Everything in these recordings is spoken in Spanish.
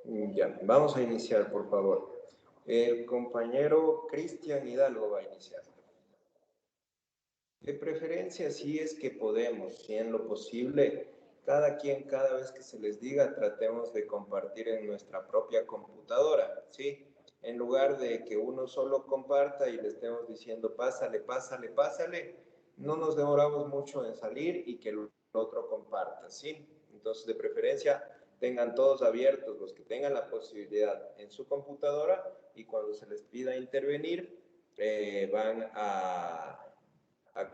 Ya, vamos a iniciar, por favor. El compañero Cristian Hidalgo va a iniciar. De preferencia, si es que podemos, si en lo posible, cada quien, cada vez que se les diga, tratemos de compartir en nuestra propia computadora, ¿sí? En lugar de que uno solo comparta y le estemos diciendo, pásale, pásale, pásale, no nos demoramos mucho en salir y que el otro comparta, ¿sí? Entonces, de preferencia, tengan todos abiertos los que tengan la posibilidad en su computadora y cuando se les pida intervenir, van a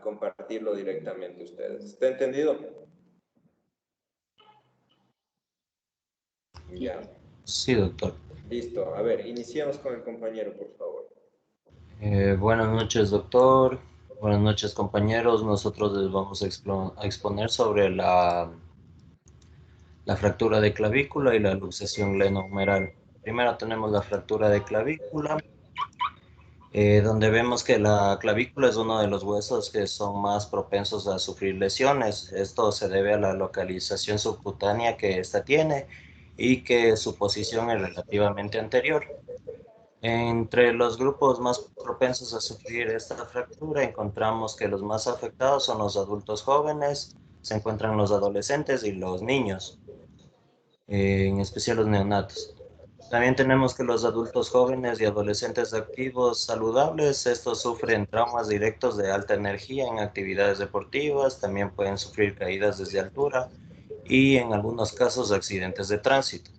compartirlo directamente ustedes. ¿Está entendido? Ya. Sí, doctor. Listo. A ver, iniciamos con el compañero, por favor. Buenas noches, doctor. Buenas noches, compañeros. Nosotros les vamos a exponer sobre la fractura de clavícula y la luxación glenohumeral. Primero tenemos la fractura de clavícula, donde vemos que la clavícula es uno de los huesos que son más propensos a sufrir lesiones. Esto se debe a la localización subcutánea que ésta tiene y que su posición es relativamente anterior. Entre los grupos más propensos a sufrir esta fractura encontramos que los más afectados son los adultos jóvenes, se encuentran los adolescentes y los niños, en especial los neonatos. También tenemos que los adultos jóvenes y adolescentes activos saludables, estos sufren traumas directos de alta energía en actividades deportivas, también pueden sufrir caídas desde altura y en algunos casos accidentes de tránsito.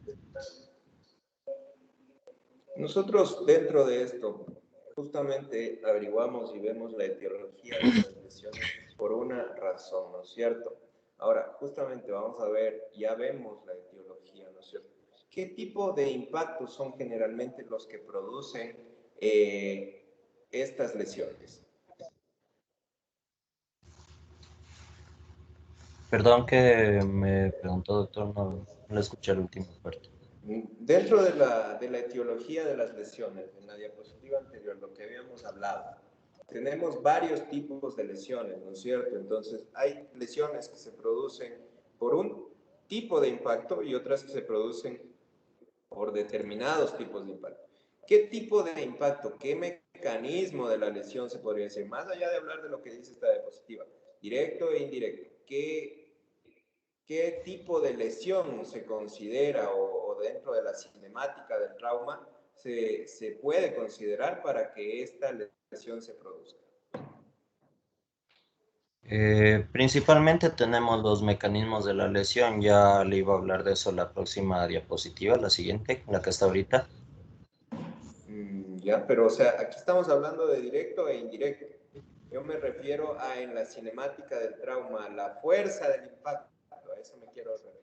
Nosotros dentro de esto justamente averiguamos y vemos la etiología de estas lesiones por una razón, ¿no es cierto? Ahora, justamente vamos a ver, ya vemos la etiología, ¿no es cierto? ¿Qué tipo de impactos son generalmente los que producen estas lesiones? Perdón que me preguntó, doctor, no le escuché la última parte. Dentro de la etiología de las lesiones, en la diapositiva anterior, lo que habíamos hablado, tenemos varios tipos de lesiones, ¿no es cierto? Entonces, hay lesiones que se producen por un tipo de impacto y otras que se producen por determinados tipos de impacto. ¿Qué tipo de impacto, qué mecanismo de la lesión se podría decir? Más allá de hablar de lo que dice esta diapositiva, directo e indirecto, ¿qué tipo de lesión se considera o dentro de la cinemática del trauma se puede considerar para que esta lesión se produzca? Principalmente tenemos los mecanismos de la lesión, ya le iba a hablar de eso la próxima diapositiva, la siguiente, la que está ahorita. Ya, pero o sea, aquí estamos hablando de directo e indirecto. Yo me refiero a en la cinemática del trauma, la fuerza del impacto, a eso me quiero referir.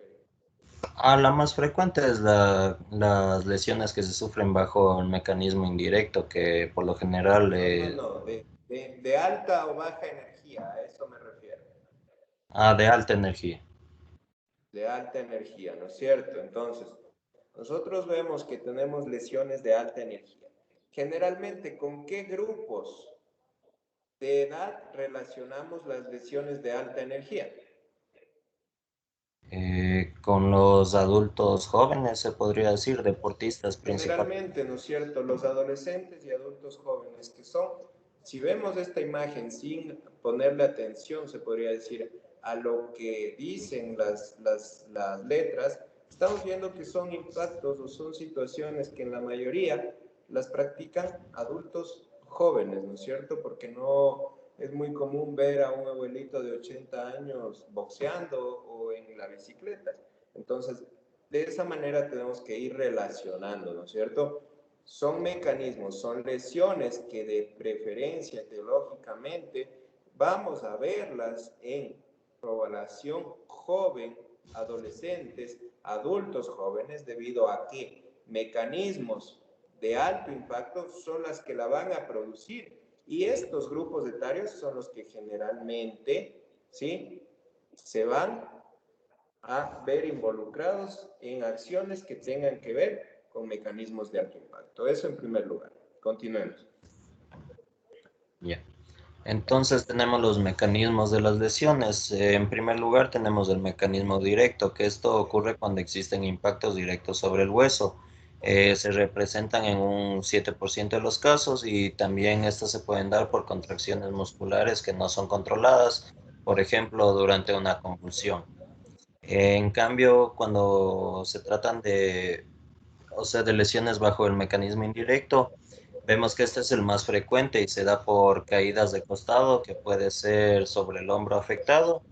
La más frecuente es las lesiones que se sufren bajo el mecanismo indirecto, que por lo general No, no, no, de alta o baja energía, a eso me refiero. de alta energía. De alta energía, ¿no es cierto? Entonces, nosotros vemos que tenemos lesiones de alta energía. Generalmente, ¿con qué grupos de edad relacionamos las lesiones de alta energía? Con los adultos jóvenes, se podría decir, deportistas principalmente. Generalmente, ¿no es cierto? Los adolescentes y adultos jóvenes que son, si vemos esta imagen sin ponerle atención, se podría decir, a lo que dicen las letras, estamos viendo que son impactos o son situaciones que en la mayoría las practican adultos jóvenes, ¿no es cierto? Porque no es muy común ver a un abuelito de 80 años boxeando o en la bicicleta. Entonces, de esa manera tenemos que ir relacionando, ¿no es cierto? Son mecanismos, son lesiones que de preferencia teológicamente vamos a verlas en población joven, adolescentes, adultos jóvenes, debido a que mecanismos de alto impacto son las que la van a producir. Y estos grupos etarios son los que generalmente, ¿sí? Se van a ver involucrados en acciones que tengan que ver con mecanismos de alto impacto. Eso en primer lugar. Continuemos. Ya. Entonces tenemos los mecanismos de las lesiones. En primer lugar tenemos el mecanismo directo, que esto ocurre cuando existen impactos directos sobre el hueso. Se representan en un 7% de los casos y también estas se pueden dar por contracciones musculares que no son controladas, por ejemplo, durante una convulsión. En cambio, cuando se tratan de, o sea, de lesiones bajo el mecanismo indirecto, vemos que este es el más frecuente y se da por caídas de costado, que puede ser sobre el hombro afectado.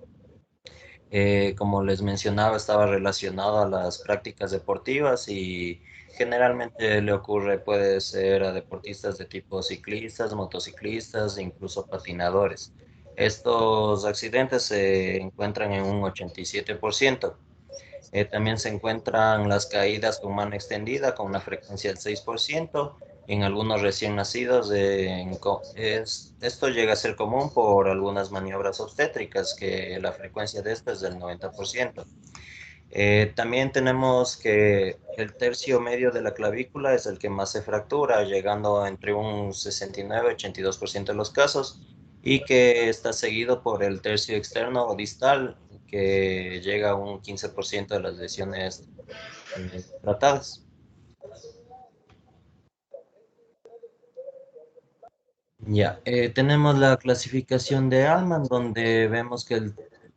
Como les mencionaba, estaba relacionado a las prácticas deportivas y generalmente le ocurre, puede ser a deportistas de tipo ciclistas, motociclistas e incluso patinadores. Estos accidentes se encuentran en un 87%. También se encuentran las caídas con mano extendida con una frecuencia del 6%. En algunos recién nacidos, esto llega a ser común por algunas maniobras obstétricas, que la frecuencia de esto es del 90%. También tenemos que el tercio medio de la clavícula es el que más se fractura, llegando entre un 69 y 82% de los casos, y que está seguido por el tercio externo o distal, que llega a un 15% de las lesiones tratadas. Ya, tenemos la clasificación de Allman, donde vemos que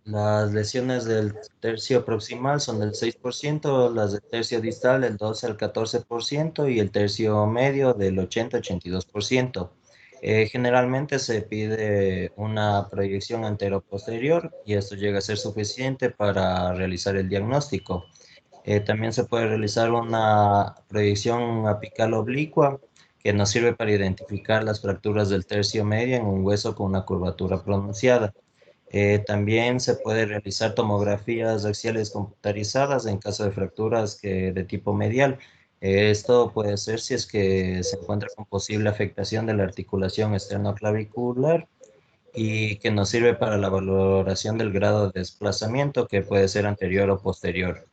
las lesiones del tercio proximal son del 6%, las del tercio distal del 12 al 14% y el tercio medio del 80-82%. Generalmente se pide una proyección antero-posterior y esto llega a ser suficiente para realizar el diagnóstico. También se puede realizar una proyección apical oblicua que nos sirve para identificar las fracturas del tercio medio en un hueso con una curvatura pronunciada. También se puede realizar tomografías axiales computarizadas en caso de fracturas de tipo medial. Esto puede ser si es que se encuentra con posible afectación de la articulación esternoclavicular y que nos sirve para la valoración del grado de desplazamiento que puede ser anterior o posterior.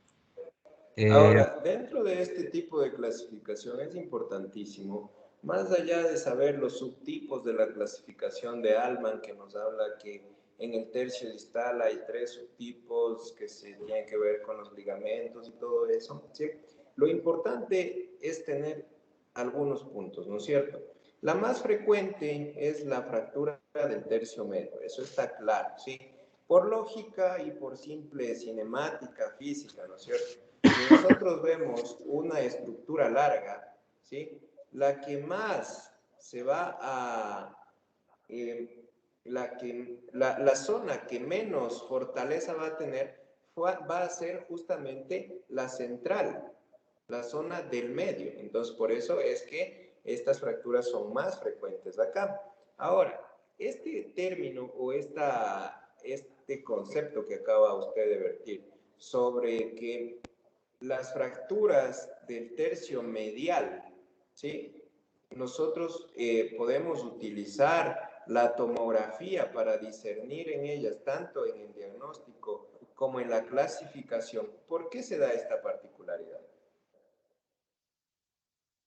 Eh, Ahora, dentro de este tipo de clasificación es importantísimo, más allá de saber los subtipos de la clasificación de Allman, que nos habla que en el tercio distal hay 3 subtipos que se tienen que ver con los ligamentos y todo eso, ¿sí? Lo importante es tener algunos puntos, ¿no es cierto? La más frecuente es la fractura del tercio medio, eso está claro, ¿sí? Por lógica y por simple cinemática física, ¿no es cierto? Si nosotros vemos una estructura larga, ¿sí? La que más se va a, la zona que menos fortaleza va a tener va a ser justamente la central, la zona del medio. Entonces, por eso es que estas fracturas son más frecuentes acá. Ahora, este término o este concepto que acaba usted de vertir sobre que las fracturas del tercio medial, ¿sí? Nosotros podemos utilizar la tomografía para discernir en ellas, tanto en el diagnóstico como en la clasificación. ¿Por qué se da esta particularidad?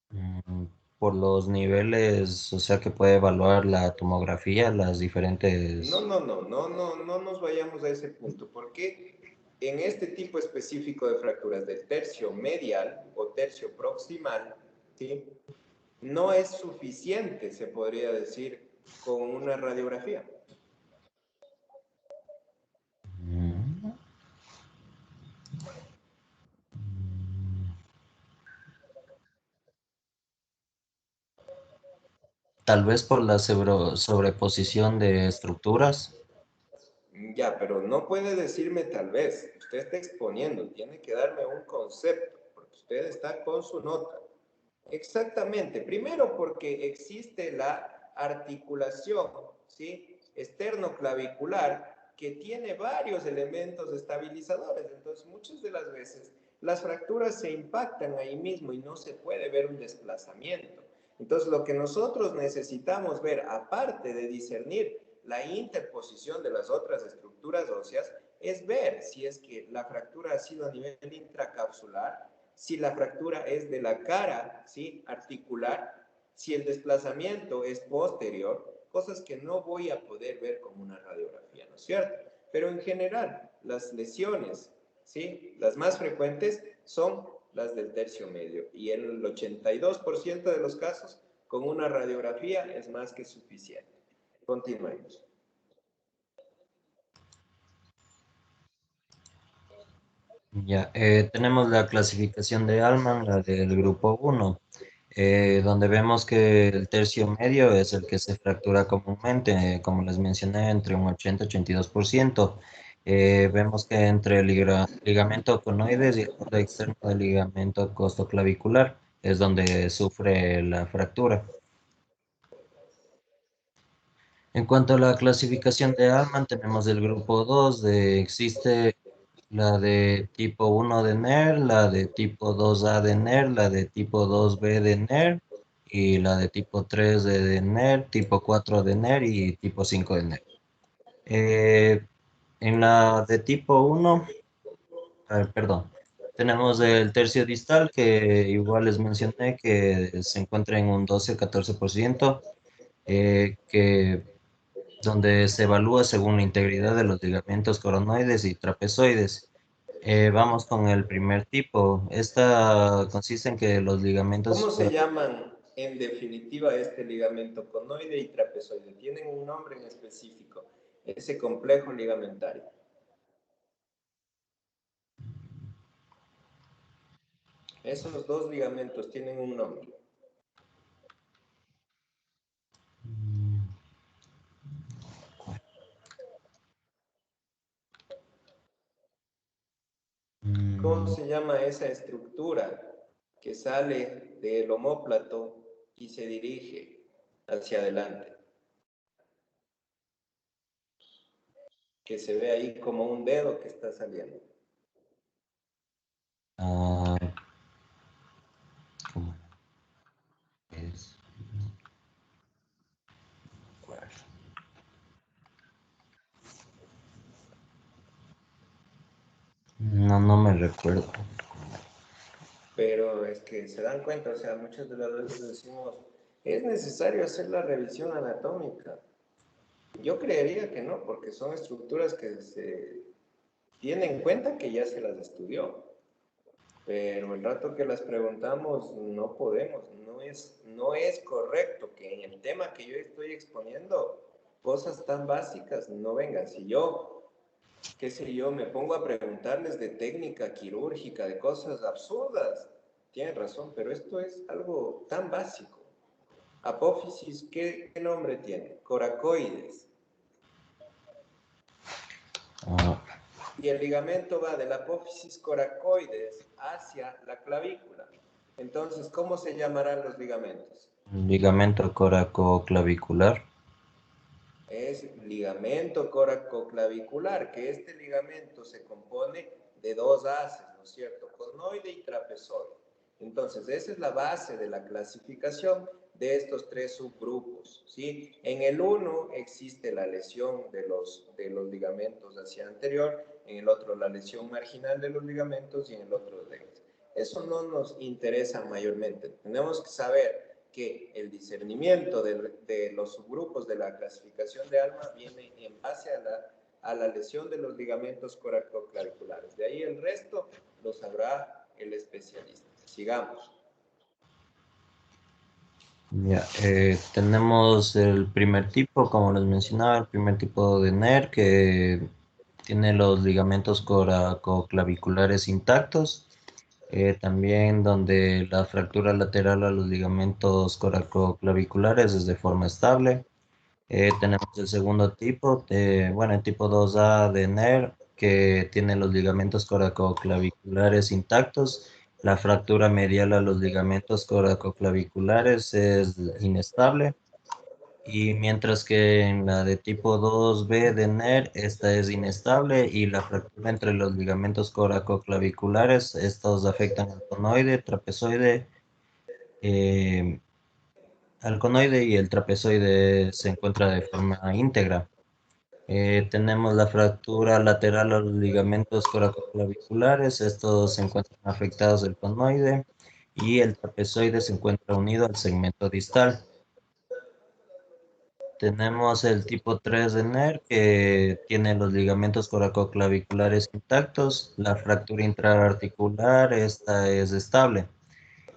Mm, por los niveles, o sea que puede evaluar la tomografía, las No, diferentes... no, no, no, no, no nos vayamos a ese punto, porque en este tipo específico de fracturas del tercio medial o tercio proximal, ¿sí? No es suficiente, se podría decir, con una radiografía. Mm, tal vez por la sobreposición de estructuras. Ya, pero no puede decirme tal vez, usted está exponiendo, tiene que darme un concepto, porque usted está con su nota. Exactamente, primero porque existe la articulación, ¿sí? Externoclavicular que tiene varios elementos estabilizadores, entonces muchas de las veces las fracturas se impactan ahí mismo y no se puede ver un desplazamiento. Entonces lo que nosotros necesitamos ver, aparte de discernir la interposición de las otras estructuras óseas, es ver si es que la fractura ha sido a nivel intracapsular, si la fractura es de la cara, ¿sí? Articular, si el desplazamiento es posterior, cosas que no voy a poder ver con una radiografía, ¿no es cierto? Pero en general, las lesiones, ¿sí? Las más frecuentes son las del tercio medio y en el 82% de los casos con una radiografía es más que suficiente. Continuemos. Ya, tenemos la clasificación de Allman, la del grupo 1, donde vemos que el tercio medio es el que se fractura comúnmente, como les mencioné, entre un 80 y 82%. Vemos que entre el ligamento conoides y el borde externo del ligamento costoclavicular es donde sufre la fractura. En cuanto a la clasificación de Allman, tenemos el grupo 2, existe la de tipo 1 de NER, la de tipo 2A de NER, la de tipo 2B de NER y la de tipo 3 de NER, tipo 4 de NER y tipo 5 de NER. En la de tipo 1, perdón, tenemos el tercio distal que igual les mencioné que se encuentra en un 12-14%, que donde se evalúa según la integridad de los ligamentos coronoides y trapezoides. Vamos con el primer tipo. Esta consiste en que los ligamentos... ¿Cómo se llaman en definitiva este ligamento conoide y trapezoide? Tienen un nombre en específico, ese complejo ligamentario. Esos dos ligamentos tienen un nombre. ¿Cómo se llama esa estructura que sale del omóplato y se dirige hacia adelante? Que se ve ahí como un dedo que está saliendo. Ah, ¿cómo es? No, no me recuerdo. Pero es que se dan cuenta, o sea, muchas de las veces decimos, es necesario hacer la revisión anatómica. Yo creería que no, porque son estructuras que se tienen en cuenta que ya se las estudió. Pero el rato que las preguntamos no podemos, no es correcto que en el tema que yo estoy exponiendo cosas tan básicas no vengan. Si yo, qué sé yo, me pongo a preguntarles de técnica quirúrgica, de cosas absurdas, tienen razón, pero esto es algo tan básico. Apófisis, ¿qué nombre tiene? Coracoides. Ah, Y el ligamento va de la apófisis coracoides hacia la clavícula. Entonces, ¿cómo se llamarán los ligamentos? ligamento coracoclavicular. Es ligamento coracoclavicular, que este ligamento se compone de dos haces, ¿no es cierto? Conoide y trapezoide. Entonces, esa es la base de la clasificación de estos tres subgrupos, ¿sí? En el uno existe la lesión de los ligamentos hacia anterior, en el otro la lesión marginal de los ligamentos y en el otro de eso no nos interesa mayormente. Tenemos que saber que el discernimiento de los subgrupos de la clasificación de Alma viene en base a la lesión de los ligamentos coracoclaviculares. De ahí el resto lo sabrá el especialista. Sigamos. Ya, tenemos el primer tipo, como les mencionaba, el primer tipo de NER que tiene los ligamentos coracoclaviculares intactos. También donde la fractura lateral a los ligamentos coracoclaviculares es de forma estable. Tenemos el segundo tipo, bueno, el tipo 2A de NER, que tiene los ligamentos coracoclaviculares intactos. La fractura medial a los ligamentos coracoclaviculares es inestable. Y mientras que en la de tipo 2B de NER, esta es inestable y la fractura entre los ligamentos coracoclaviculares, estos afectan al conoide, trapezoide, eh, al conoide y el trapezoide se encuentra de forma íntegra. Tenemos la fractura lateral a los ligamentos coracoclaviculares, estos se encuentran afectados del conoide y el trapezoide se encuentra unido al segmento distal. Tenemos el tipo 3 de NER que tiene los ligamentos coracoclaviculares intactos, la fractura intraarticular, esta es estable.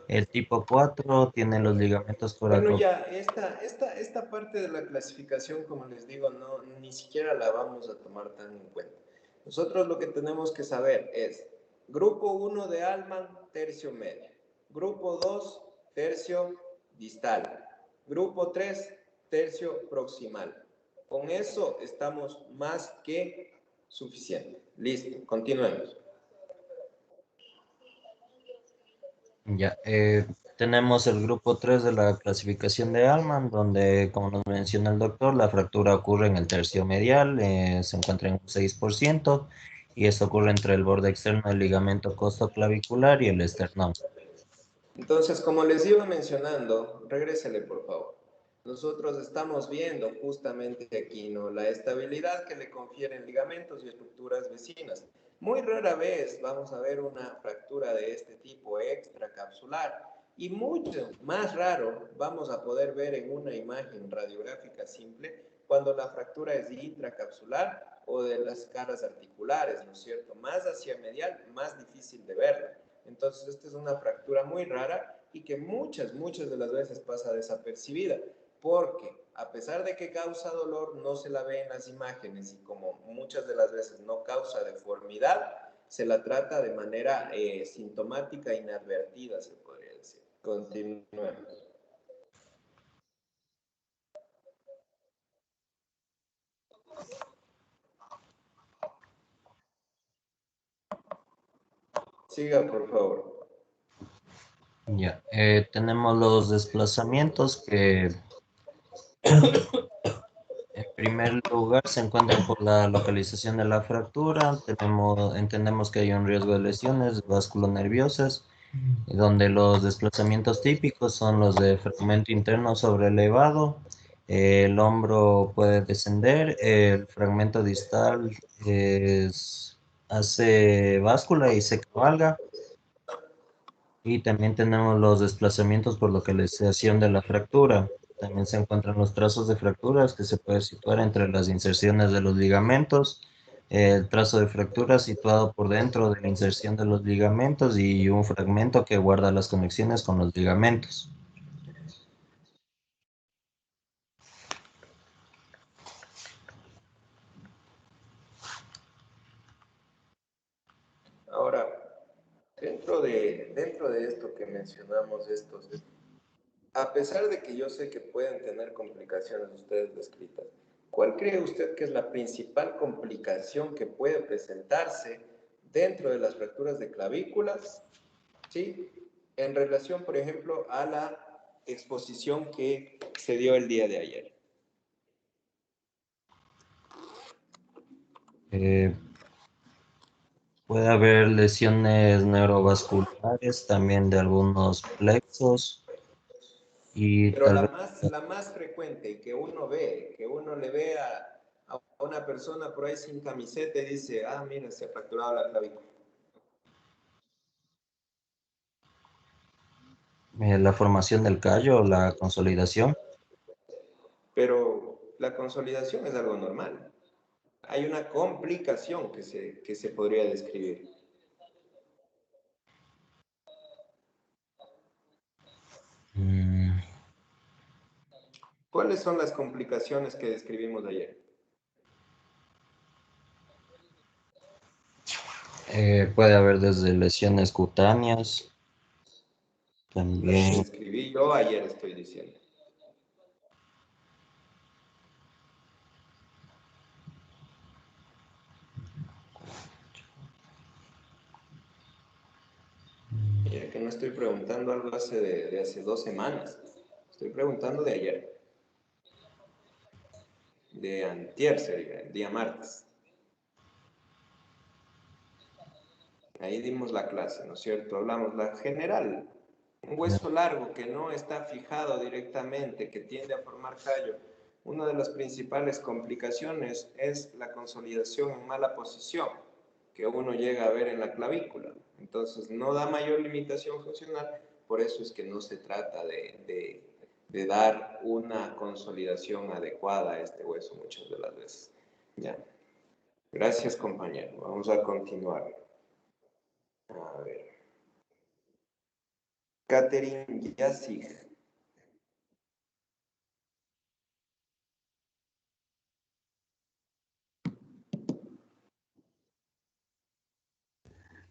El tipo 4 tiene los ligamentos Bueno, coracoclaviculares. ya, esta parte de la clasificación, como les digo, no, ni siquiera la vamos a tomar tan en cuenta. Nosotros lo que tenemos que saber es, grupo 1 de Alman, tercio medio. Grupo 2, tercio distal. Grupo 3, tercio proximal. Con eso estamos más que suficiente. Listo, continuemos. Ya, tenemos el grupo 3 de la clasificación de Allman, donde, como nos menciona el doctor, la fractura ocurre en el tercio medial, se encuentra en un 6%, y esto ocurre entre el borde externo del ligamento costoclavicular y el esternón. Entonces, como les iba mencionando, regrésele por favor. Nosotros estamos viendo justamente aquí, ¿no? La estabilidad que le confieren ligamentos y estructuras vecinas. Muy rara vez vamos a ver una fractura de este tipo extracapsular y mucho más raro vamos a poder ver en una imagen radiográfica simple cuando la fractura es intracapsular o de las caras articulares, ¿no es cierto? Más hacia medial, más difícil de verla. Entonces, esta es una fractura muy rara y que muchas de las veces pasa desapercibida, porque a pesar de que causa dolor, no se la ve en las imágenes y como muchas de las veces no causa deformidad, se la trata de manera sintomática inadvertida, se podría decir. Continuemos. Siga, por favor. Ya, tenemos los desplazamientos que en primer lugar se encuentran por la localización de la fractura. Entendemos que hay un riesgo de lesiones vasculonerviosas, donde los desplazamientos típicos son los de fragmento interno sobre elevado, el hombro puede descender, el fragmento distal hace báscula y se cabalga, y también tenemos los desplazamientos por localización de la fractura. También se encuentran los trazos de fracturas que se puede situar entre las inserciones de los ligamentos, el trazo de fractura situado por dentro de la inserción de los ligamentos y un fragmento que guarda las conexiones con los ligamentos. Ahora, dentro de esto que mencionamos, a pesar de que yo sé que pueden tener complicaciones ustedes descritas, ¿cuál cree usted que es la principal complicación que puede presentarse dentro de las fracturas de clavículas? ¿Sí? En relación, por ejemplo, a la exposición que se dio el día de ayer. Eh, Puede haber lesiones neurovasculares también de algunos plexos y Pero tal vez la más frecuente que uno ve, que uno le ve a una persona por ahí sin camiseta y dice, ah, mira, se ha fracturado la clavícula. la formación del callo, la consolidación. Pero la consolidación es algo normal. Hay una complicación que se podría describir. Mm, ¿Cuáles son las complicaciones que describimos ayer? Puede haber desde lesiones cutáneas, Las que también describí yo ayer, estoy diciendo. Mira que no estoy preguntando algo de hace 2 semanas. Estoy preguntando de ayer, de antier, sería, el día martes. Ahí dimos la clase, ¿no es cierto? Hablamos la general, un hueso largo que no está fijado directamente, que tiende a formar callo. Una de las principales complicaciones es la consolidación en mala posición, que uno llega a ver en la clavícula. Entonces, no da mayor limitación funcional, por eso es que no se trata de dar una consolidación adecuada a este hueso muchas de las veces. Ya. Gracias, compañero. Vamos a continuar. A ver. Catherine Yassig.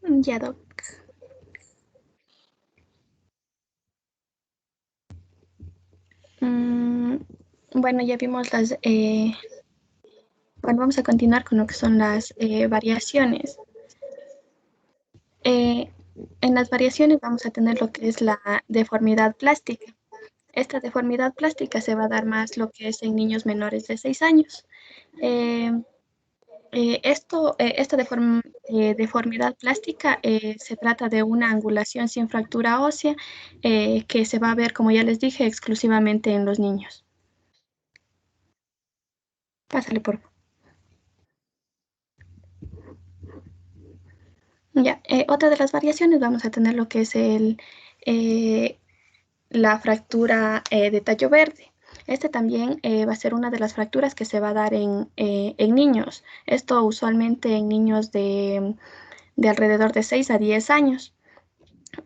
Ya, Doc. Bueno, ya vimos las... bueno, vamos a continuar con lo que son las variaciones. En las variaciones vamos a tener lo que es la deformidad plástica. Esta deformidad plástica se va a dar más lo que es en niños menores de 6 años. Esta deformidad plástica se trata de una angulación sin fractura ósea que se va a ver, como ya les dije, exclusivamente en los niños. Pásale, por favor. Ya, otra de las variaciones vamos a tener lo que es la fractura de tallo verde. Este también va a ser una de las fracturas que se va a dar en niños. Esto usualmente en niños de alrededor de 6 a 10 años.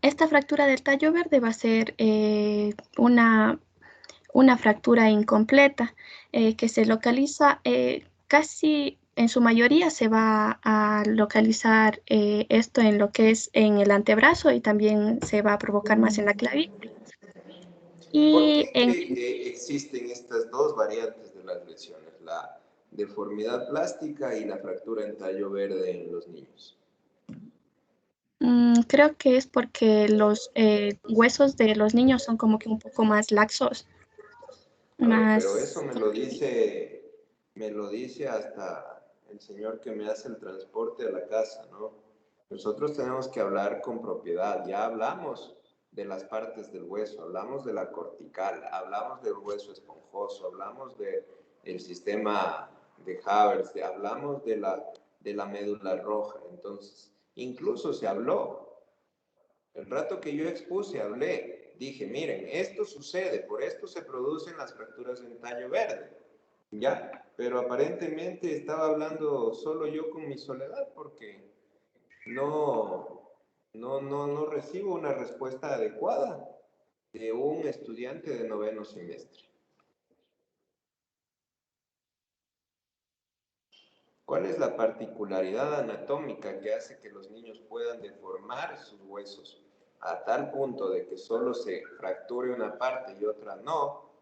Esta fractura del tallo verde va a ser una fractura incompleta que se localiza casi en su mayoría se va a localizar esto en lo que es en el antebrazo y también se va a provocar más en la clavícula. ¿Por qué existen estas dos variantes de las lesiones, la deformidad plástica y la fractura en tallo verde en los niños? Creo que es porque los huesos de los niños son como que un poco más laxos. Pero eso me lo dice hasta el señor que me hace el transporte a la casa, ¿no? Nosotros tenemos que hablar con propiedad. Ya hablamos de las partes del hueso, hablamos de la cortical, hablamos del hueso esponjoso, hablamos del sistema de Havertz, hablamos de la médula roja. Entonces, incluso se habló. El rato que yo expuse, hablé, dije, miren, esto sucede, por esto se producen las fracturas en tallo verde, ¿ya? Pero aparentemente estaba hablando solo yo con mi soledad porque no recibo una respuesta adecuada de un estudiante de 9º semestre. ¿Cuál es la particularidad anatómica que hace que los niños puedan deformar sus huesos a tal punto de que solo se fracture una parte y otra no?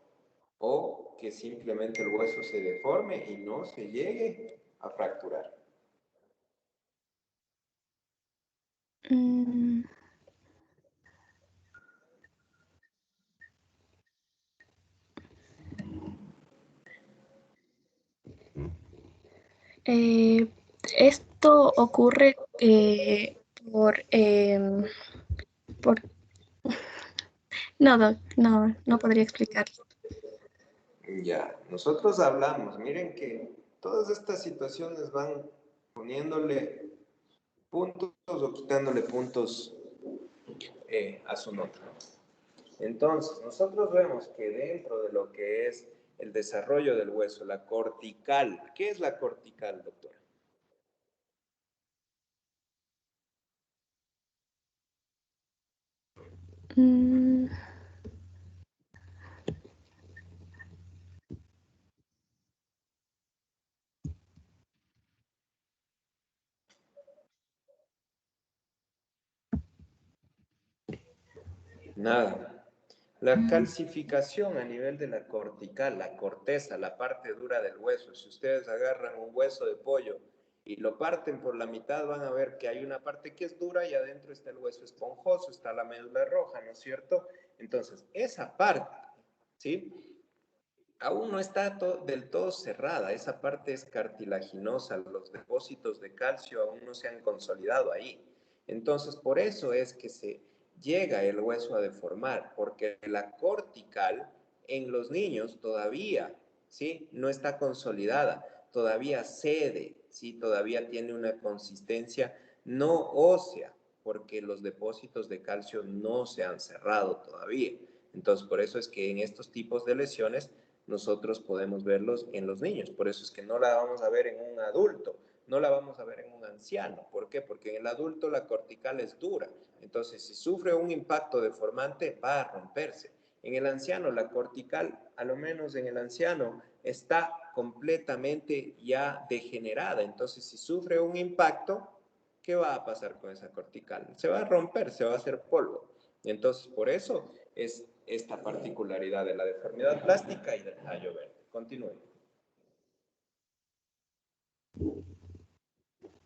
O que simplemente el hueso se deforme y no se llegue a fracturar. Esto ocurre por... No, Doc, no podría explicarlo. Ya, nosotros hablamos, miren que todas estas situaciones van poniéndole puntos o quitándole puntos a su nota. Entonces, nosotros vemos que dentro de lo que es el desarrollo del hueso, la cortical, ¿qué es la cortical, doctora? Nada. La calcificación a nivel de la cortical, la corteza, la parte dura del hueso. Si ustedes agarran un hueso de pollo y lo parten por la mitad, van a ver que hay una parte que es dura y adentro está el hueso esponjoso, está la médula roja, ¿no es cierto? Entonces, esa parte, ¿sí? Aún no está del todo cerrada, esa parte es cartilaginosa, los depósitos de calcio aún no se han consolidado ahí. Entonces, por eso es que se llega el hueso a deformar, porque la cortical en los niños todavía, ¿sí? No está consolidada, todavía cede, ¿sí? Todavía tiene una consistencia no ósea, porque los depósitos de calcio no se han cerrado todavía. Entonces, por eso es que en estos tipos de lesiones nosotros podemos verlos en los niños. Por eso es que no la vamos a ver en un adulto, no la vamos a ver en un anciano. ¿Por qué? Porque en el adulto la cortical es dura. Entonces, si sufre un impacto deformante, va a romperse. En el anciano, la cortical, a lo menos en el anciano, está completamente ya degenerada. Entonces, si sufre un impacto, ¿qué va a pasar con esa cortical? Se va a romper, se va a hacer polvo. Entonces, por eso es esta particularidad de la deformidad plástica y del tallo verde. Continúe.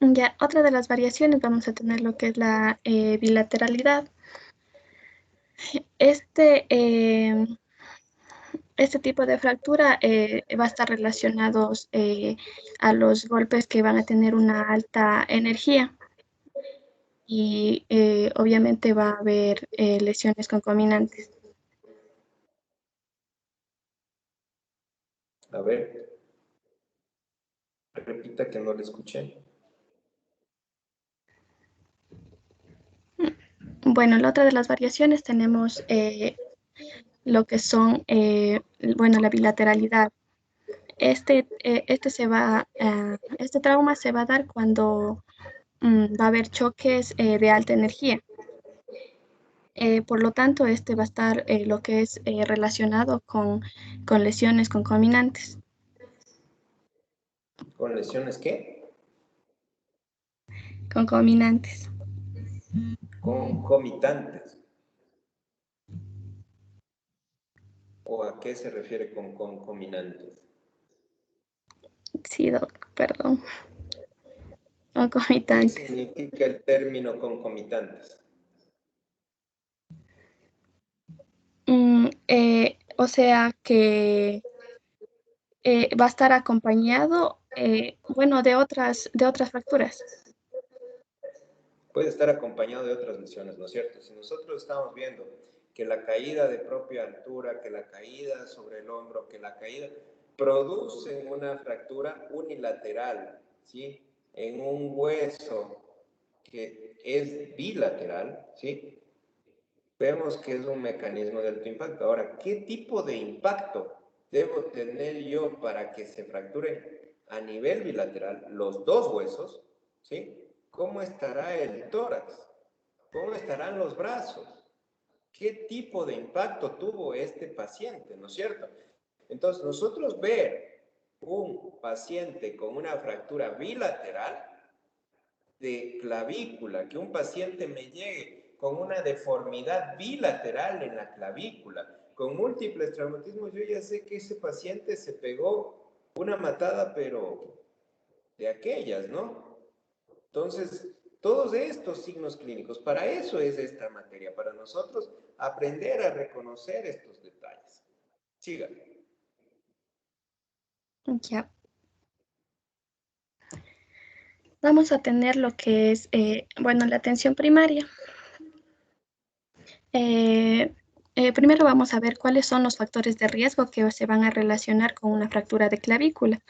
Ya, otra de las variaciones vamos a tener lo que es la bilateralidad. Este tipo de fractura va a estar relacionado a los golpes que van a tener una alta energía y obviamente va a haber lesiones concomitantes. A ver, repita que no le escuché. Bueno, la otra de las variaciones tenemos lo que son, bueno, la bilateralidad. Este trauma se va a dar cuando va a haber choques de alta energía. Por lo tanto, este va a estar lo que es relacionado con lesiones concomitantes. ¿Con lesiones qué? Concomitantes. Concomitantes. ¿O a qué se refiere con concomitantes? Sí, doc, perdón. ¿Qué Concomitantes. significa el término concomitantes? O sea que va a estar acompañado, bueno, de otras fracturas. Puede estar acompañado de otras lesiones, ¿no es cierto? Si nosotros estamos viendo que la caída de propia altura, que la caída sobre el hombro, que la caída producen una fractura unilateral, ¿sí? En un hueso que es bilateral, ¿sí? Vemos que es un mecanismo de alto impacto. Ahora, ¿qué tipo de impacto debo tener yo para que se fracturen a nivel bilateral los dos huesos? ¿Sí? ¿Cómo estará el tórax? ¿Cómo estarán los brazos? ¿Qué tipo de impacto tuvo este paciente? ¿No es cierto? Entonces, nosotros ver un paciente con una fractura bilateral de clavícula, que un paciente me llegue con una deformidad bilateral en la clavícula, con múltiples traumatismos, yo ya sé que ese paciente se pegó una matada, pero de aquellas, ¿no? Entonces, todos estos signos clínicos, para eso es esta materia, para nosotros aprender a reconocer estos detalles. Siga. Ya. Vamos a tener lo que es, bueno, la atención primaria. Primero vamos a ver cuáles son los factores de riesgo que se van a relacionar con una fractura de clavícula.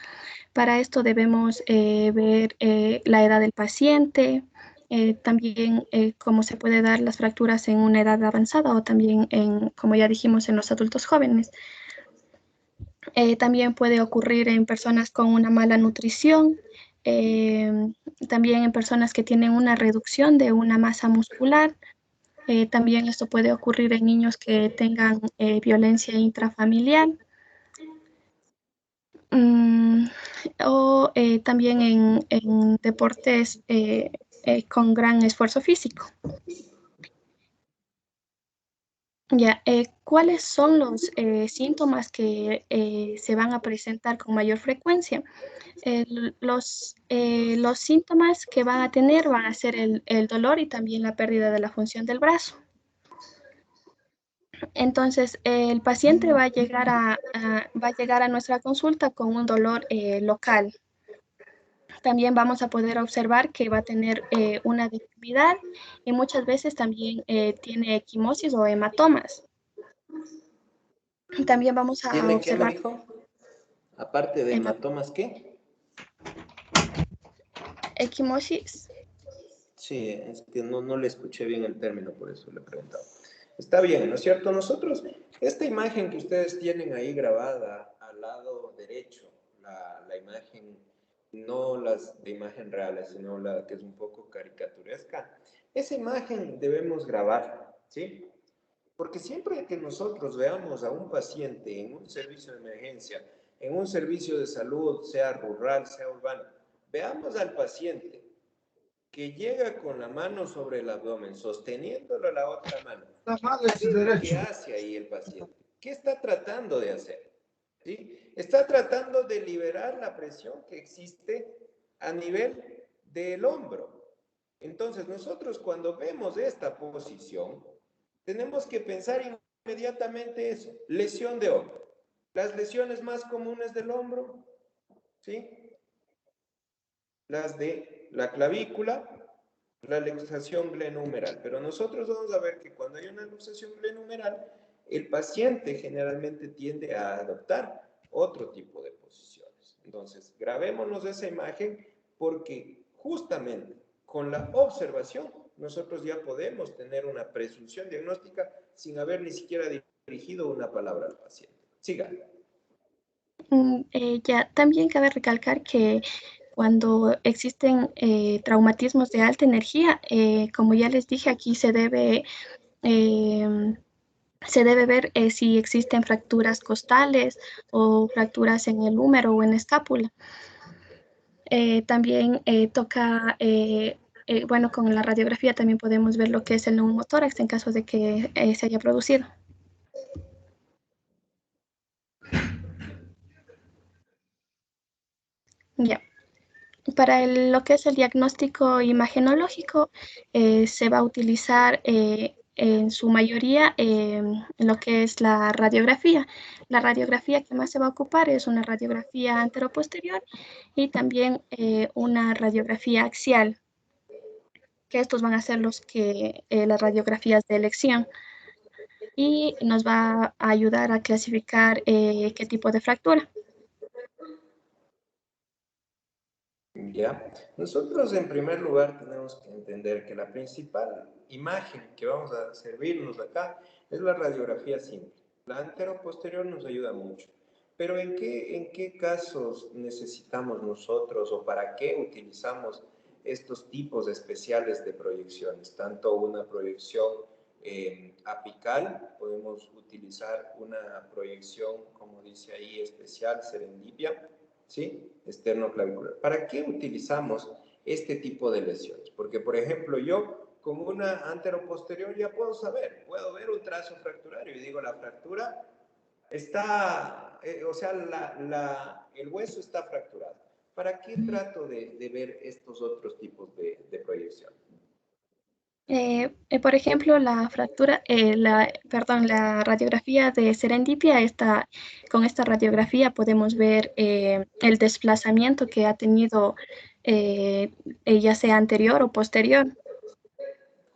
Para esto debemos ver la edad del paciente, también cómo se puede dar las fracturas en una edad avanzada o también, como ya dijimos, en los adultos jóvenes. También puede ocurrir en personas con una mala nutrición, también en personas que tienen una reducción de una masa muscular. También esto puede ocurrir en niños que tengan violencia intrafamiliar. O también en deportes con gran esfuerzo físico. Ya, ¿cuáles son los síntomas que se van a presentar con mayor frecuencia? Los síntomas que van a tener van a ser el dolor y también la pérdida de la función del brazo. Entonces, el paciente va a llegar a nuestra consulta con un dolor local. También vamos a poder observar que va a tener una deformidad y muchas veces también tiene equimosis o hematomas. También vamos a ¿Tiene qué, me observar dijo? Aparte de hematomas, ¿qué? equimosis. Sí, es que no le escuché bien el término, por eso le he preguntado. Está bien, ¿no es cierto? Nosotros Esta imagen que ustedes tienen ahí grabada al lado derecho, la imagen, no las de imagen reales, sino la que es un poco caricaturesca, esa imagen debemos grabar, ¿sí? Porque siempre que nosotros veamos a un paciente en un servicio de emergencia, en un servicio de salud, sea rural, sea urbano, veamos al paciente que llega con la mano sobre el abdomen, sosteniéndolo a la otra mano. ¿Qué es lo que hace ahí el paciente? ¿Qué está tratando de hacer? ¿Sí? Está tratando de liberar la presión que existe a nivel del hombro. Entonces, nosotros cuando vemos esta posición, tenemos que pensar inmediatamente eso, lesión de hombro. Las lesiones más comunes del hombro, ¿sí? Las de la clavícula, la luxación glenohumeral. Pero nosotros vamos a ver que cuando hay una luxación glenohumeral, el paciente generalmente tiende a adoptar otro tipo de posiciones. Entonces, grabémonos esa imagen porque justamente con la observación nosotros ya podemos tener una presunción diagnóstica sin haber ni siquiera dirigido una palabra al paciente. Siga. Ya también cabe recalcar que cuando existen traumatismos de alta energía, como ya les dije, aquí se debe ver si existen fracturas costales o fracturas en el húmero o en la escápula. También toca, bueno, con la radiografía también podemos ver lo que es el neumotórax en caso de que se haya producido. Ya. Para lo que es el diagnóstico imagenológico, se va a utilizar en su mayoría lo que es la radiografía. La radiografía que más se va a ocupar es una radiografía anteroposterior y también una radiografía axial, que estos van a ser las radiografías de elección y nos va a ayudar a clasificar qué tipo de fractura. Ya, nosotros en primer lugar tenemos que entender que la principal imagen que vamos a servirnos acá es la radiografía simple. La anteroposterior nos ayuda mucho, pero ¿en qué casos necesitamos nosotros o para qué utilizamos estos tipos especiales de proyecciones? Tanto una proyección apical, podemos utilizar una proyección, como dice ahí, especial, serendipia, ¿sí? Esternoclavicular. ¿Para qué utilizamos este tipo de lesiones? Porque, por ejemplo, yo con una anteroposterior ya puedo saber, puedo ver un trazo fracturario y digo, la fractura está, o sea, el hueso está fracturado. ¿Para qué trato de ver estos otros tipos de proyección? Por ejemplo, la radiografía de serendipia, con esta radiografía podemos ver el desplazamiento que ha tenido, ya sea anterior o posterior.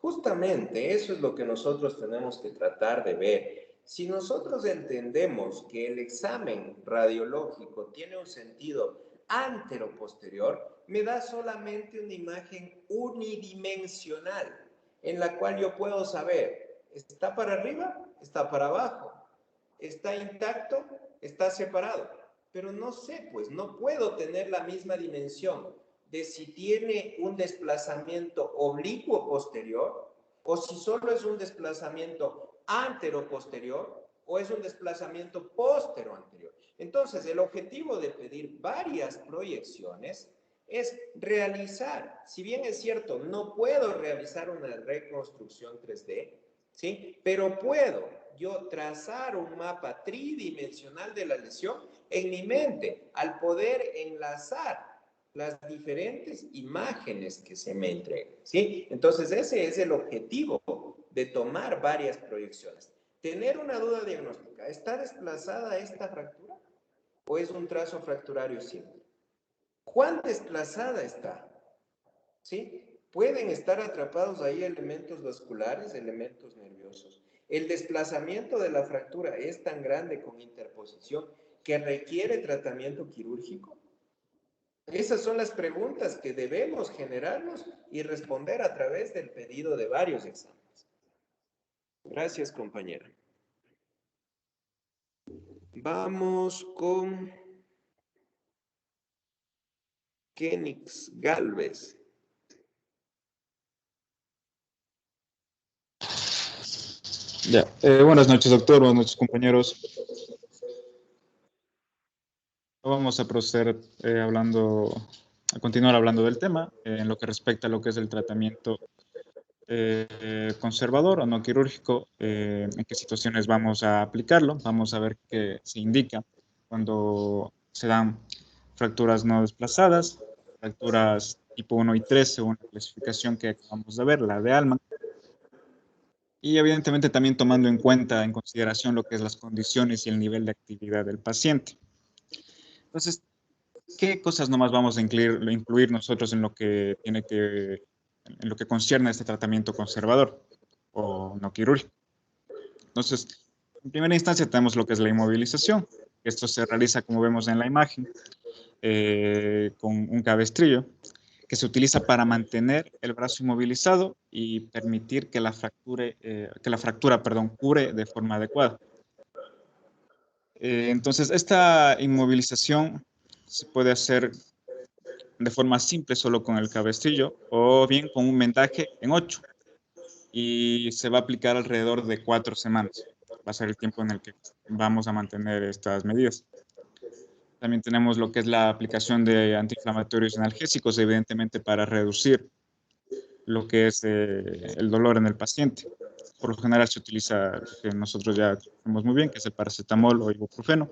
Justamente eso es lo que nosotros tenemos que tratar de ver. Si nosotros entendemos que el examen radiológico tiene un sentido antero-posterior, me da solamente una imagen unidimensional en la cual yo puedo saber, ¿está para arriba? ¿Está para abajo? ¿Está intacto? ¿Está separado? Pero no sé, pues no puedo tener la misma dimensión de si tiene un desplazamiento oblicuo posterior o si solo es un desplazamiento antero-posterior o es un desplazamiento postero-anterior. Entonces, el objetivo de pedir varias proyecciones es realizar, si bien es cierto, no puedo realizar una reconstrucción 3D, ¿sí? Pero puedo yo trazar un mapa tridimensional de la lesión en mi mente al poder enlazar las diferentes imágenes que se me entregan, ¿sí? Entonces, ese es el objetivo de tomar varias proyecciones. Tener una duda diagnóstica, ¿está desplazada esta fractura o es un trazo fracturario simple? ¿Cuán desplazada está? ¿Sí? Pueden estar atrapados ahí elementos vasculares, elementos nerviosos. El desplazamiento de la fractura es tan grande con interposición que requiere tratamiento quirúrgico. Esas son las preguntas que debemos generarnos y responder a través del pedido de varios exámenes. Gracias, compañera. Vamos con Kenix Galvez. Ya. Buenas noches, doctor. Buenas noches, compañeros. Vamos a proceder a continuar hablando del tema en lo que respecta a lo que es el tratamiento conservador o no quirúrgico, en qué situaciones vamos a aplicarlo. Vamos a ver qué se indica cuando se dan fracturas no desplazadas, fracturas tipo 1 y 3 según la clasificación que acabamos de ver, la de Alman. Y evidentemente también tomando en cuenta, en consideración lo que es las condiciones y el nivel de actividad del paciente. Entonces, ¿qué cosas nomás vamos a incluir nosotros en lo que concierne a este tratamiento conservador o no quirúrgico? Entonces, en primera instancia tenemos lo que es la inmovilización. Esto se realiza, como vemos en la imagen, con un cabestrillo que se utiliza para mantener el brazo inmovilizado y permitir que la fractura cure de forma adecuada. Entonces, esta inmovilización se puede hacer de forma simple solo con el cabestrillo o bien con un vendaje en 8 y se va a aplicar alrededor de 4 semanas. Va a ser el tiempo en el que vamos a mantener estas medidas. También tenemos lo que es la aplicación de antiinflamatorios y analgésicos, evidentemente para reducir lo que es el dolor en el paciente. Por lo general se utiliza lo que nosotros ya conocemos muy bien, que es el paracetamol o ibuprofeno.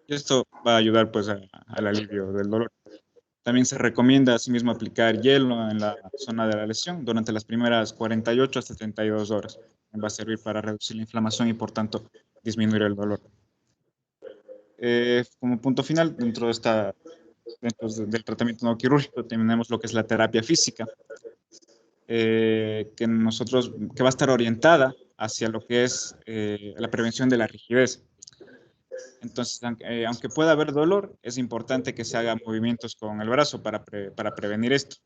Y esto va a ayudar pues al alivio del dolor. También se recomienda asimismo aplicar hielo en la zona de la lesión durante las primeras 48 a 72 horas. Va a servir para reducir la inflamación y por tanto disminuir el dolor. Como punto final, dentro del tratamiento no quirúrgico tenemos lo que es la terapia física, que va a estar orientada hacia lo que es la prevención de la rigidez. Entonces, aunque pueda haber dolor, es importante que se hagan movimientos con el brazo para prevenir esto.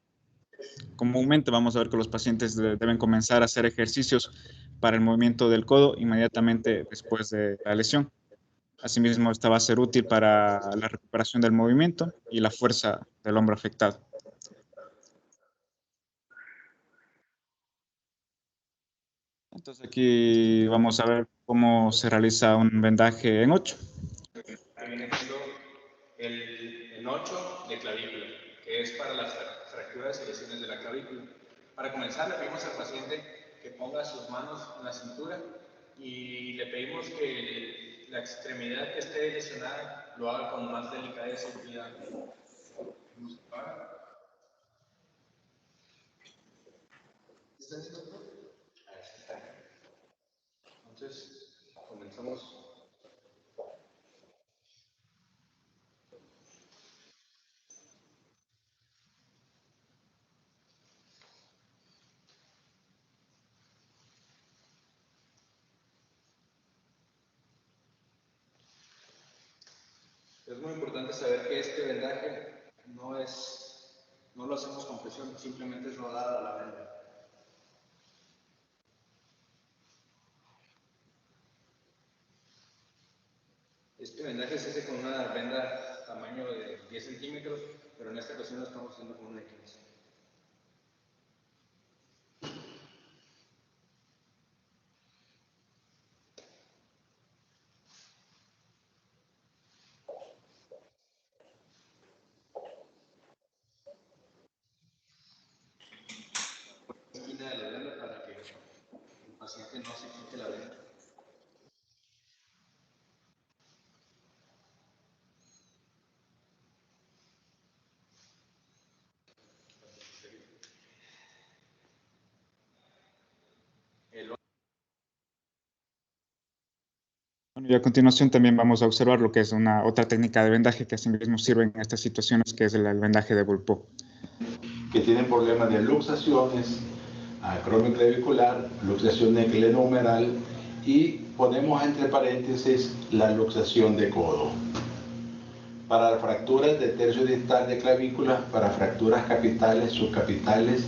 Comúnmente vamos a ver que los pacientes deben comenzar a hacer ejercicios para el movimiento del codo inmediatamente después de la lesión. Asimismo, esta va a ser útil para la recuperación del movimiento y la fuerza del hombro afectado. Entonces aquí vamos a ver cómo se realiza un vendaje en 8. Ahí viene siendo el 8 de clavícula, que es para las fracturas y lesiones de la clavícula. Para comenzar, le pedimos al paciente que ponga sus manos en la cintura y le pedimos que la extremidad que esté lesionada lo haga con más delicadeza y cuidado. ¿Está listo? Ahí está. Entonces, comenzamos. Es muy importante saber que este vendaje no lo hacemos con presión, simplemente es rodada la venda. Este vendaje se hace con una venda tamaño de 10 centímetros, pero en esta ocasión lo estamos haciendo con una de 15. Esquina de la venda para que el paciente no se quite la venda. Y a continuación también vamos a observar lo que es otra técnica de vendaje que asimismo sirve en estas situaciones, que es el vendaje de Vulpeau. Que tienen problemas de luxaciones, acromioclavicular, luxación glenohumeral y ponemos entre paréntesis la luxación de codo. Para las fracturas de tercio distal de clavícula, para fracturas capitales, subcapitales,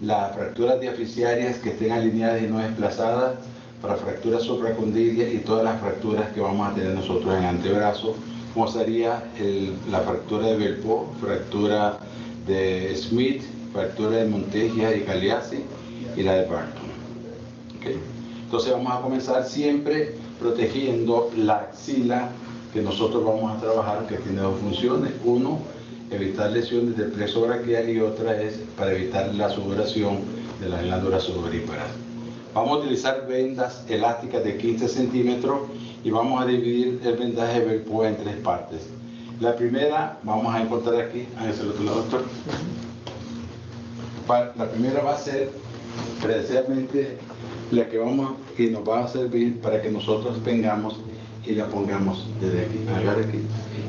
las fracturas diaficiarias que estén alineadas y no desplazadas, para fractura supracondilia y todas las fracturas que vamos a tener nosotros en antebrazo, como sería la fractura de Belpo, fractura de Smith, fractura de Montegia y Galeazzi y la de Barton. ¿Okay? Entonces vamos a comenzar siempre protegiendo la axila que nosotros vamos a trabajar, que tiene dos funciones. Uno, evitar lesiones del plexo braquial, y otra es para evitar la sudoración de las glándulas sudoríparas. Vamos a utilizar vendas elásticas de 15 centímetros y vamos a dividir el vendaje de Belpo en 3 partes. La primera vamos a encontrar aquí, hágase el otro lado, doctor. La primera va a ser precisamente la que nos va a servir para que nosotros vengamos y la pongamos desde aquí, agarre aquí.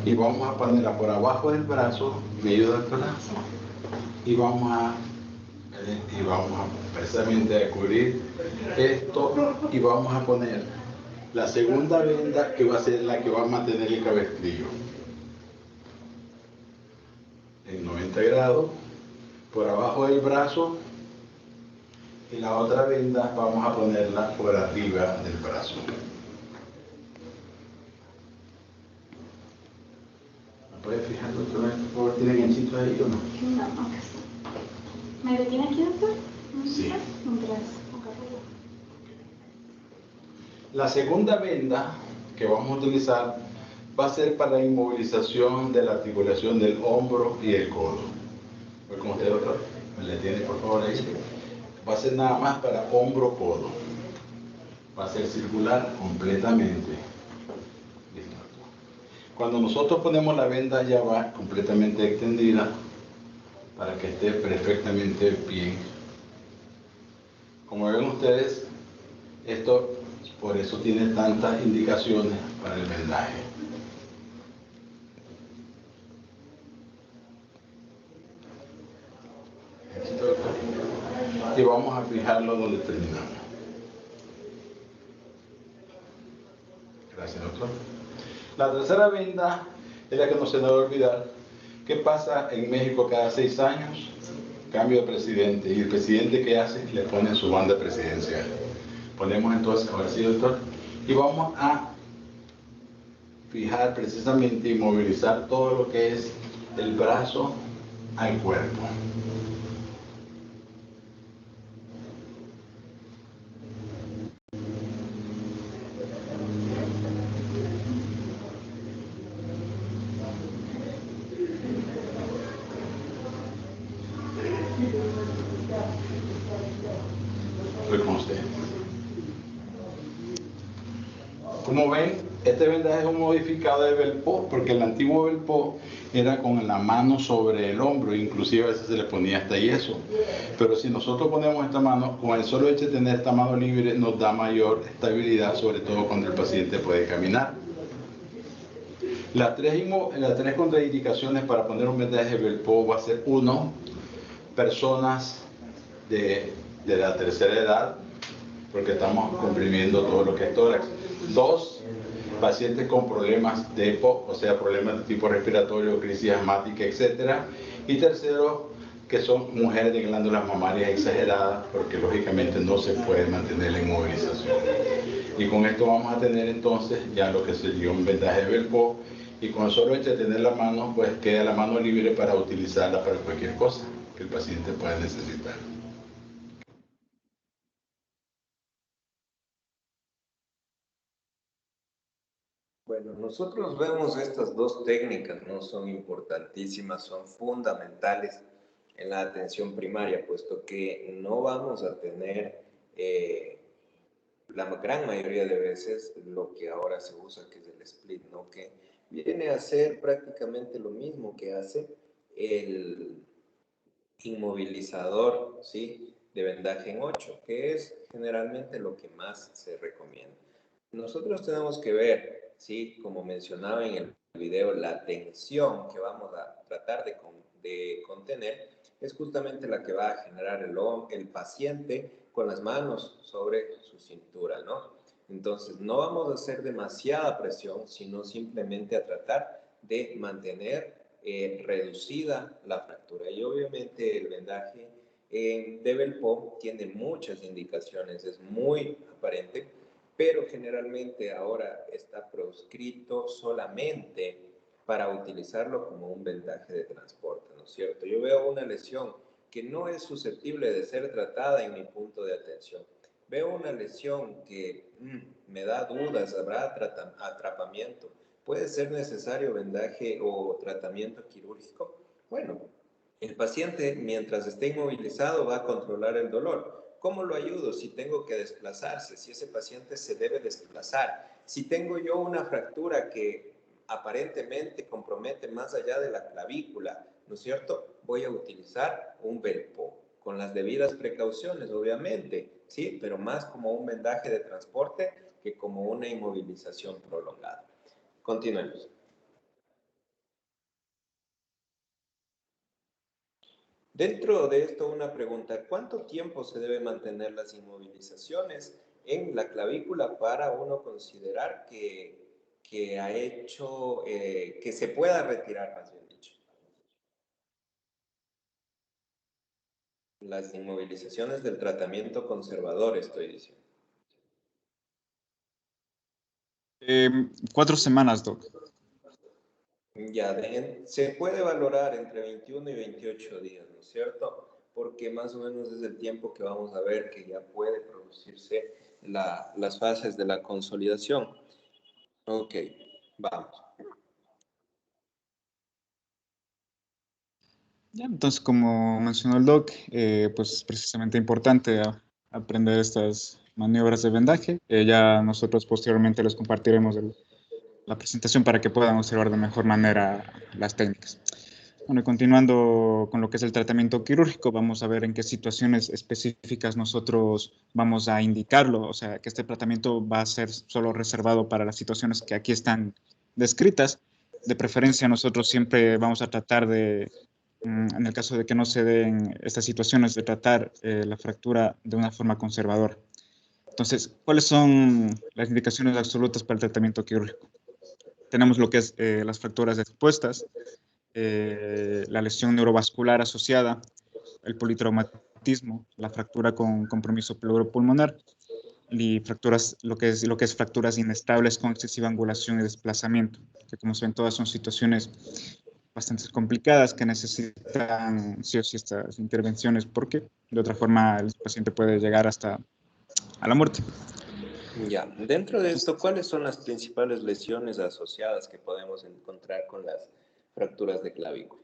Y vamos a ponerla por abajo del brazo, me ayuda, doctora, y vamos a precisamente a cubrir esto, y vamos a poner la segunda venda, que va a ser la que va a mantener el cabestrillo en 90 grados por abajo del brazo, y la otra venda vamos a ponerla por arriba del brazo. ¿Me puede fijar, doctora, por favor? ¿Tiene ganchitos ahí o no? No, acá está. ¿Me detiene aquí, doctor? Sí. Gracias. La segunda venda que vamos a utilizar va a ser para la inmovilización de la articulación del hombro y el codo. ¿Voy con usted, doctor? ¿Me le tiene, por favor, ahí? Va a ser nada más para hombro-codo. Va a ser circular completamente. Listo. Cuando nosotros ponemos la venda, ya va completamente extendida para que esté perfectamente bien. Como ven ustedes, esto por eso tiene tantas indicaciones para el vendaje. Y vamos a fijarlo donde terminamos. Gracias, doctor. La tercera venda es la que no se nos debe olvidar. ¿Qué pasa en México cada 6 años? Cambio de presidente. ¿Y el presidente qué hace? Le pone su banda presidencial. Ponemos entonces, ahora sí, doctor, y vamos a fijar precisamente y movilizar todo lo que es el brazo al cuerpo. Estoy con usted. Como ven, este vendaje es un modificado de Belpo, porque el antiguo Belpo era con la mano sobre el hombro, inclusive a veces se le ponía hasta yeso. Pero si nosotros ponemos esta mano, con el solo hecho de tener esta mano libre, nos da mayor estabilidad, sobre todo cuando el paciente puede caminar. Las tres contraindicaciones para poner un vendaje de Belpo va a ser: 1, personas de la tercera edad, porque estamos comprimiendo todo lo que es tórax. 2, pacientes con problemas de EPO, o sea, problemas de tipo respiratorio, crisis asmática, etc. Y 3, que son mujeres de glándulas mamarias exageradas, porque lógicamente no se puede mantener la inmovilización. Y con esto vamos a tener entonces ya lo que sería un vendaje de Belpo, y con el solo hecho de tener la mano, pues queda la mano libre para utilizarla para cualquier cosa que el paciente pueda necesitar. Bueno, nosotros vemos estas dos técnicas, ¿no? Son importantísimas, son fundamentales en la atención primaria, puesto que no vamos a tener la gran mayoría de veces lo que ahora se usa, que es el split, ¿no? Que viene a ser prácticamente lo mismo que hace el inmovilizador, ¿sí? De vendaje en 8, que es generalmente lo que más se recomienda. Nosotros tenemos que ver, ¿sí? Como mencionaba en el video, la tensión que vamos a tratar de contener es justamente la que va a generar el paciente con las manos sobre su cintura, ¿no? Entonces, no vamos a hacer demasiada presión, sino simplemente a tratar de mantener reducida la fractura. Y obviamente el vendaje de Belpo tiene muchas indicaciones, es muy aparente, pero generalmente ahora está proscrito solamente para utilizarlo como un vendaje de transporte, ¿no es cierto? Yo veo una lesión que no es susceptible de ser tratada en mi punto de atención. Veo una lesión que me da dudas, habrá atrapamiento, puede ser necesario vendaje o tratamiento quirúrgico. Bueno, el paciente mientras esté inmovilizado va a controlar el dolor. ¿Cómo lo ayudo? Si tengo que desplazarse, si ese paciente se debe desplazar, si tengo yo una fractura que aparentemente compromete más allá de la clavícula, ¿no es cierto? Voy a utilizar un Velpo, con las debidas precauciones, obviamente, ¿sí? Pero más como un vendaje de transporte que como una inmovilización prolongada. Continuemos. Dentro de esto, una pregunta: ¿cuánto tiempo se debe mantener las inmovilizaciones en la clavícula para uno considerar que ha hecho, que se pueda retirar, más bien dicho? Las inmovilizaciones del tratamiento conservador, estoy diciendo. 4 semanas, doc. Ya, se puede valorar entre 21 y 28 días, ¿no es cierto? Porque más o menos es el tiempo que vamos a ver que ya puede producirse las fases de la consolidación. Ok, vamos. Ya, entonces, como mencionó el doc, pues es precisamente importante aprender estas maniobras de vendaje. Ya nosotros posteriormente les compartiremos la presentación para que puedan observar de mejor manera las técnicas. Bueno, y continuando con lo que es el tratamiento quirúrgico, vamos a ver en qué situaciones específicas nosotros vamos a indicarlo. O sea, que este tratamiento va a ser solo reservado para las situaciones que aquí están descritas. De preferencia, nosotros siempre vamos a tratar de, en el caso de que no se den estas situaciones, de tratar la fractura de una forma conservadora. Entonces, ¿cuáles son las indicaciones absolutas para el tratamiento quirúrgico? Tenemos lo que es las fracturas expuestas, la lesión neurovascular asociada, el politraumatismo, la fractura con compromiso pleuropulmonar y fracturas, lo que es fracturas inestables con excesiva angulación y desplazamiento, que como se ven todas son situaciones bastante complicadas que necesitan sí o sí estas intervenciones porque de otra forma el paciente puede llegar hasta a la muerte. Ya, dentro de esto, ¿cuáles son las principales lesiones asociadas que podemos encontrar con las fracturas de clavícula?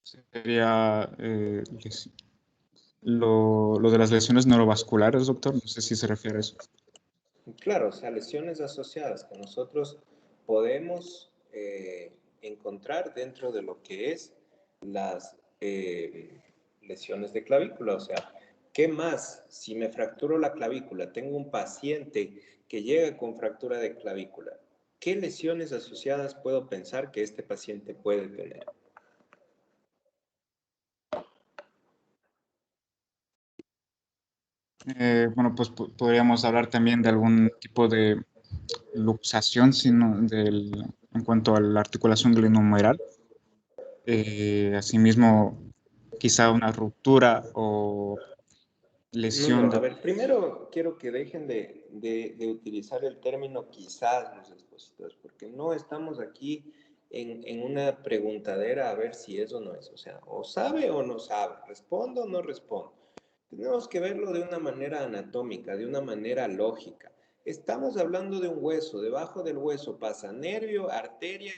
Sería lo de las lesiones neurovasculares, doctor. No sé si se refiere a eso. Claro, o sea, lesiones asociadas que nosotros podemos encontrar dentro de lo que es las lesiones de clavícula. O sea, ¿qué más? Si me fracturo la clavícula, tengo un paciente que llega con fractura de clavícula, ¿qué lesiones asociadas puedo pensar que este paciente puede tener? Bueno, pues podríamos hablar también de algún tipo de luxación en cuanto a la articulación glenohumeral. Asimismo, quizá una ruptura o lesión No, a ver, primero quiero que dejen de utilizar el término quizás los expositores, porque no estamos aquí en una preguntadera a ver si es o no es. O sea, o sabe o no sabe, respondo o no respondo. Tenemos que verlo de una manera anatómica, de una manera lógica. Estamos hablando de un hueso, debajo del hueso pasa nervio, arteria,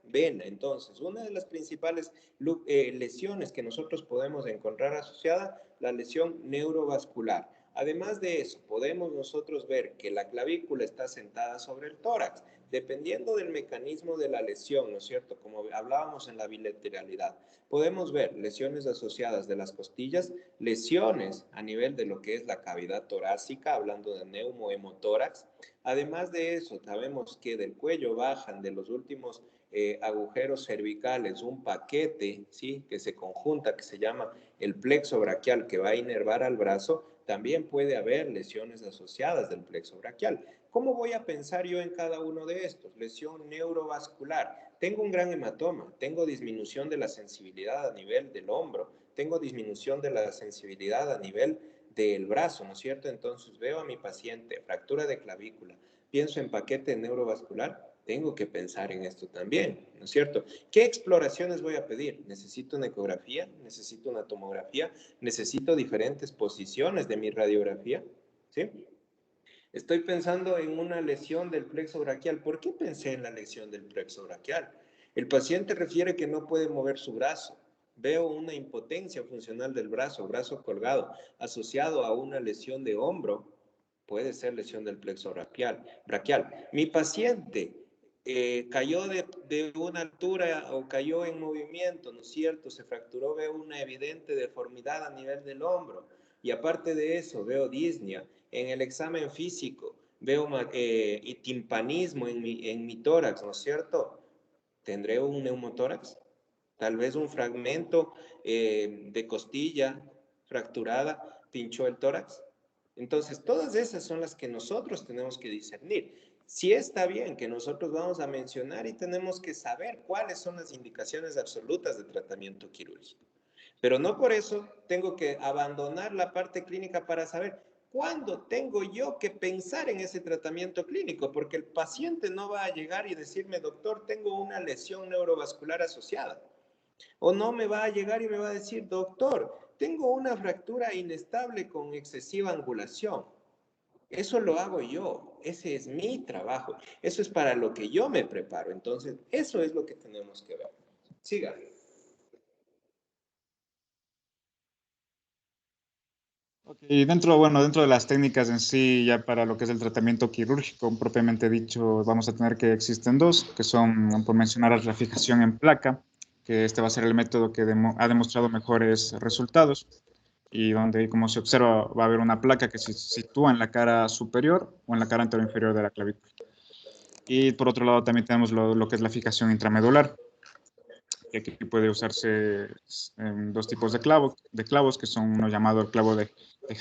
vena. Entonces, una de las principales lesiones que nosotros podemos encontrar asociada, la lesión neurovascular. Además de eso, podemos nosotros ver que la clavícula está sentada sobre el tórax, dependiendo del mecanismo de la lesión, ¿no es cierto? Como hablábamos en la bilateralidad, podemos ver lesiones asociadas de las costillas, lesiones a nivel de lo que es la cavidad torácica, hablando de neumohemotórax. Además de eso, sabemos que del cuello bajan de los últimos agujeros cervicales un paquete, ¿sí? Que se conjunta, que se llama el plexo braquial, que va a inervar al brazo. También puede haber lesiones asociadas del plexo braquial. ¿Cómo voy a pensar yo en cada uno de estos? Lesión neurovascular. Tengo un gran hematoma, tengo disminución de la sensibilidad a nivel del hombro, tengo disminución de la sensibilidad a nivel del brazo, ¿no es cierto? Entonces veo a mi paciente, fractura de clavícula, pienso en paquete neurovascular, tengo que pensar en esto también, ¿no es cierto? ¿Qué exploraciones voy a pedir? ¿Necesito una ecografía? ¿Necesito una tomografía? ¿Necesito diferentes posiciones de mi radiografía? ¿Sí? Estoy pensando en una lesión del plexo braquial. ¿Por qué pensé en la lesión del plexo braquial? El paciente refiere que no puede mover su brazo. Veo una impotencia funcional del brazo, brazo colgado, asociado a una lesión de hombro. Puede ser lesión del plexo braquial. Mi paciente cayó de una altura o cayó en movimiento, ¿no es cierto? Se fracturó, veo una evidente deformidad a nivel del hombro. Y aparte de eso, veo disnea. En el examen físico, veo timpanismo en mi tórax, ¿no es cierto? ¿Tendré un neumotórax? Tal vez un fragmento de costilla fracturada pinchó el tórax. Entonces, todas esas son las que nosotros tenemos que discernir. Sí está bien que nosotros vamos a mencionar y tenemos que saber cuáles son las indicaciones absolutas de tratamiento quirúrgico. Pero no por eso tengo que abandonar la parte clínica para saber cuándo tengo yo que pensar en ese tratamiento clínico, porque el paciente no va a llegar y decirme, doctor, tengo una lesión neurovascular asociada. O no me va a llegar y me va a decir, doctor, tengo una fractura inestable con excesiva angulación. Eso lo hago yo, ese es mi trabajo, eso es para lo que yo me preparo. Entonces, eso es lo que tenemos que ver. Siga. Y dentro de las técnicas en sí, ya para lo que es el tratamiento quirúrgico, propiamente dicho, vamos a tener que existen dos, que son, por mencionar, la fijación en placa, que este va a ser el método que ha demostrado mejores resultados, y donde, como se observa, va a haber una placa que se sitúa en la cara superior o en la cara anteroinferior de la clavícula. Y por otro lado también tenemos lo que es la fijación intramedular, que aquí puede usarse en dos tipos de clavos, que son uno llamado el clavo de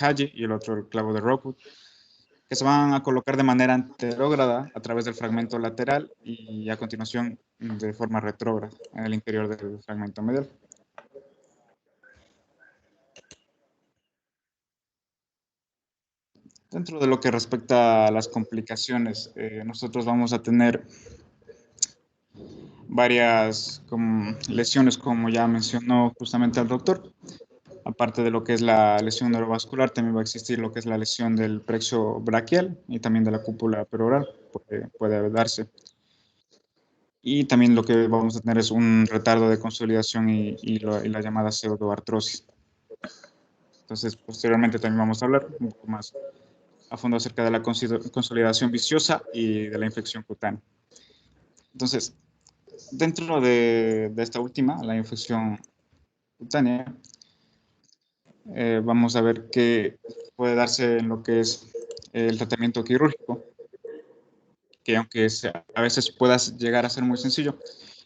Haji y el otro el clavo de Rockwood, que se van a colocar de manera anterógrada a través del fragmento lateral y a continuación de forma retrógrada en el interior del fragmento medial. Dentro de lo que respecta a las complicaciones, nosotros vamos a tener varias lesiones, como ya mencionó justamente el doctor. Aparte de lo que es la lesión neurovascular, también va a existir lo que es la lesión del plexo braquial y también de la cúpula peroral, puede darse. Y también lo que vamos a tener es un retardo de consolidación y la llamada pseudoartrosis. Entonces, posteriormente también vamos a hablar un poco más a fondo acerca de la consolidación viciosa y de la infección cutánea. Entonces, dentro de esta última, la infección cutánea, vamos a ver que puede darse en lo que es el tratamiento quirúrgico, que aunque a veces pueda llegar a ser muy sencillo,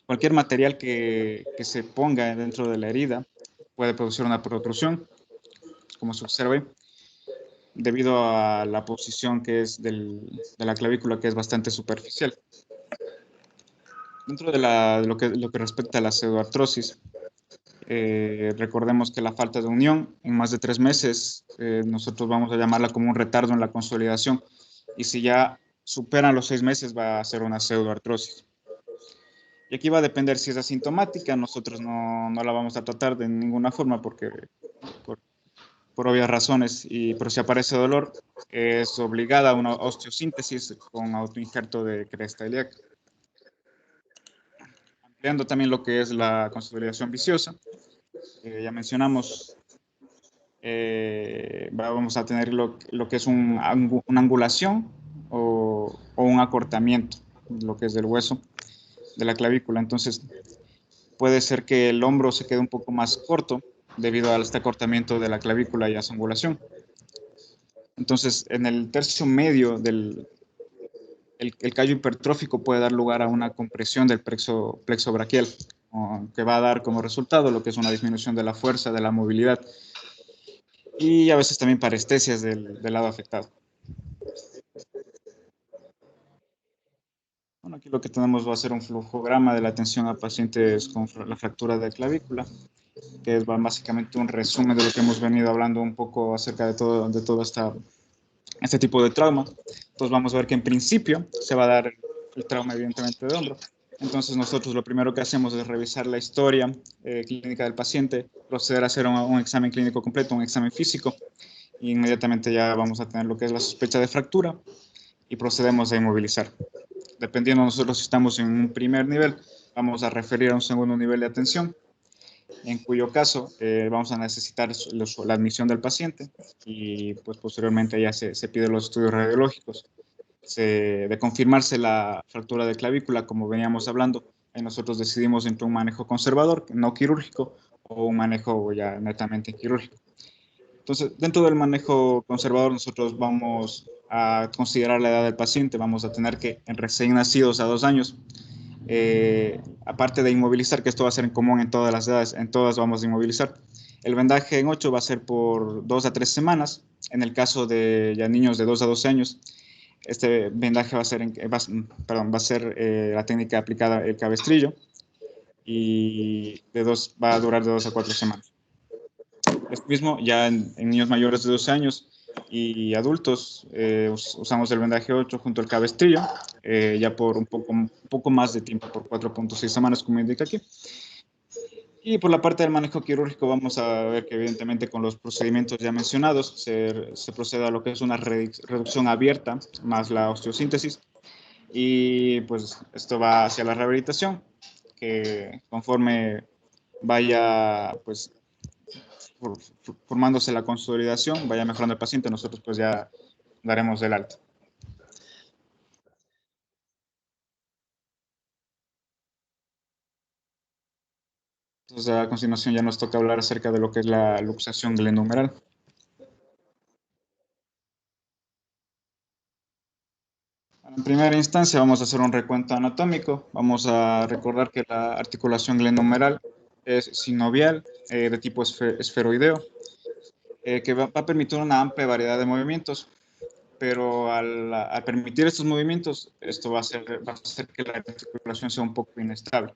cualquier material que se ponga dentro de la herida puede producir una protrusión, como se observe, debido a la posición que es de la clavícula, que es bastante superficial. Dentro de lo que respecta a la pseudoartrosis, recordemos que la falta de unión en más de 3 meses, nosotros vamos a llamarla como un retardo en la consolidación, y si ya superan los 6 meses va a ser una pseudoartrosis. Y aquí va a depender si es asintomática, nosotros no la vamos a tratar de ninguna forma por obvias razones, pero si aparece dolor, es obligada a una osteosíntesis con autoinjerto de cresta ilíaca. Ampliando también lo que es la consolidación viciosa, ya mencionamos, vamos a tener lo que es una angulación o un acortamiento, lo que es del hueso de la clavícula. Entonces, puede ser que el hombro se quede un poco más corto debido a este acortamiento de la clavícula y a su angulación. Entonces, en el tercio medio el callo hipertrófico puede dar lugar a una compresión del plexo braquial, que va a dar como resultado lo que es una disminución de la fuerza, de la movilidad, y a veces también parestesias del lado afectado. Bueno, aquí lo que tenemos va a ser un flujograma de la atención a pacientes con la fractura de clavícula, que es básicamente un resumen de lo que hemos venido hablando un poco acerca de todo este tipo de trauma. Entonces vamos a ver que en principio se va a dar el trauma evidentemente de hombro. Entonces nosotros lo primero que hacemos es revisar la historia clínica del paciente, proceder a hacer un examen clínico completo, un examen físico, e inmediatamente ya vamos a tener lo que es la sospecha de fractura y procedemos a inmovilizar. Dependiendo de nosotros si estamos en un primer nivel, vamos a referir a un segundo nivel de atención, en cuyo caso vamos a necesitar la admisión del paciente y pues posteriormente ya se piden los estudios radiológicos. De confirmarse la fractura de clavícula, como veníamos hablando, ahí nosotros decidimos entre un manejo conservador, no quirúrgico, o un manejo ya netamente quirúrgico. Entonces, dentro del manejo conservador, nosotros vamos a considerar la edad del paciente, vamos a tener que en recién nacidos a 2 años, aparte de inmovilizar, que esto va a ser en común en todas las edades, en todas vamos a inmovilizar. El vendaje en 8 va a ser por 2 a 3 semanas. En el caso de ya niños de 2 a 12 años, este vendaje va a ser la técnica aplicada el cabestrillo y va a durar de 2 a 4 semanas. Esto mismo ya en niños mayores de 12 años y adultos usamos el vendaje 8 junto al cabestrillo ya por un poco más de tiempo, por 4.6 semanas como indica aquí. Y por la parte del manejo quirúrgico vamos a ver que evidentemente con los procedimientos ya mencionados se procede a lo que es una reducción abierta más la osteosíntesis y pues esto va hacia la rehabilitación que conforme vaya pues formándose la consolidación, vaya mejorando el paciente, nosotros pues ya daremos el alta. Entonces a continuación ya nos toca hablar acerca de lo que es la luxación glenohumeral. En primera instancia vamos a hacer un recuento anatómico. Vamos a recordar que la articulación glenohumeral es sinovial de tipo esferoideo, que va a permitir una amplia variedad de movimientos, pero al permitir estos movimientos, esto va a hacer que la articulación sea un poco inestable.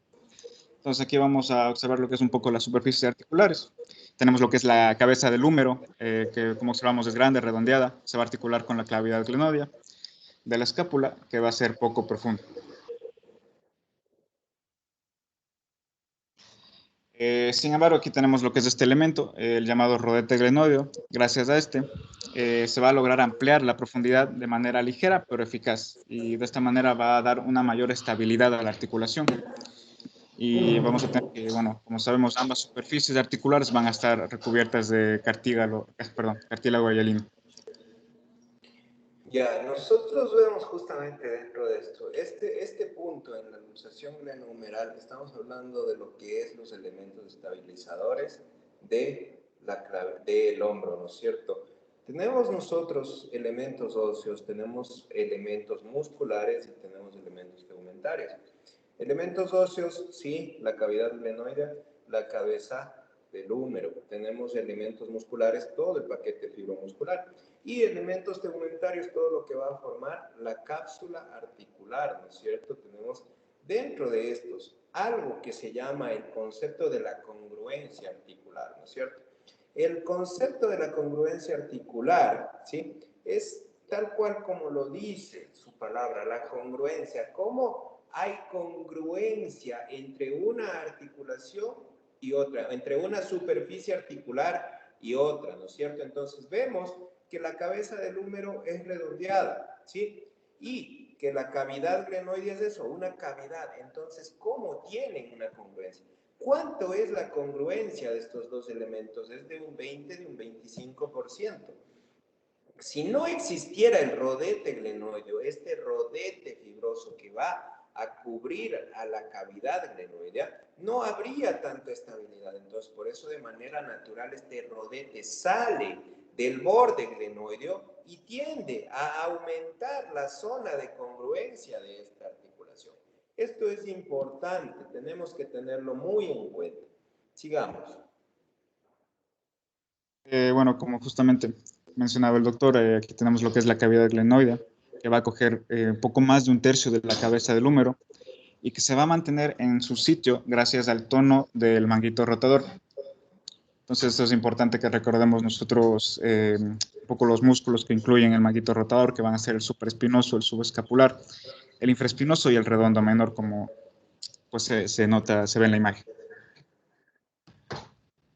Entonces aquí vamos a observar lo que es un poco las superficies articulares. Tenemos lo que es la cabeza del húmero, que como observamos es grande, redondeada, se va a articular con la cavidad glenoidea de la escápula, que va a ser poco profunda. Sin embargo, aquí tenemos lo que es este elemento, el llamado rodete glenoideo. Gracias a este, se va a lograr ampliar la profundidad de manera ligera, pero eficaz. Y de esta manera va a dar una mayor estabilidad a la articulación. Y vamos a tener que, bueno, como sabemos, ambas superficies articulares van a estar recubiertas de cartílago hialino. Ya, nosotros vemos justamente dentro de esto, este punto en la luxación glenohumeral, estamos hablando de lo que es los elementos estabilizadores del hombro, ¿no es cierto? Tenemos nosotros elementos óseos, tenemos elementos musculares y tenemos elementos tegumentarios. Elementos óseos, sí, la cavidad glenoidea, la cabeza del húmero. Tenemos elementos musculares, todo el paquete fibromuscular. Y elementos tegumentarios, todo lo que va a formar la cápsula articular, ¿no es cierto? Tenemos dentro de estos algo que se llama el concepto de la congruencia articular, ¿no es cierto? El concepto de la congruencia articular, ¿sí? Es tal cual como lo dice su palabra, la congruencia. ¿Cómo hay congruencia entre una articulación y otra, entre una superficie articular y otra, ¿no es cierto? Entonces vemos que la cabeza del húmero es redondeada, ¿sí? Y que la cavidad glenoidea es eso, una cavidad. Entonces, ¿cómo tienen una congruencia? ¿Cuánto es la congruencia de estos dos elementos? Es de un 20, de un 25%. Si no existiera el rodete glenoideo, este rodete fibroso que va a cubrir a la cavidad glenoidea, no habría tanta estabilidad. Entonces, por eso de manera natural este rodete sale del borde glenoideo y tiende a aumentar la zona de congruencia de esta articulación. Esto es importante, tenemos que tenerlo muy en cuenta. Sigamos. Bueno, como justamente mencionaba el doctor, aquí tenemos lo que es la cavidad glenoidea. que va a coger un poco más de un tercio de la cabeza del húmero y que se va a mantener en su sitio gracias al tono del manguito rotador. Entonces, esto es importante que recordemos nosotros un poco los músculos que incluyen el manguito rotador, que van a ser el supraespinoso, el subescapular, el infraespinoso y el redondo menor, como pues se nota, se ve en la imagen.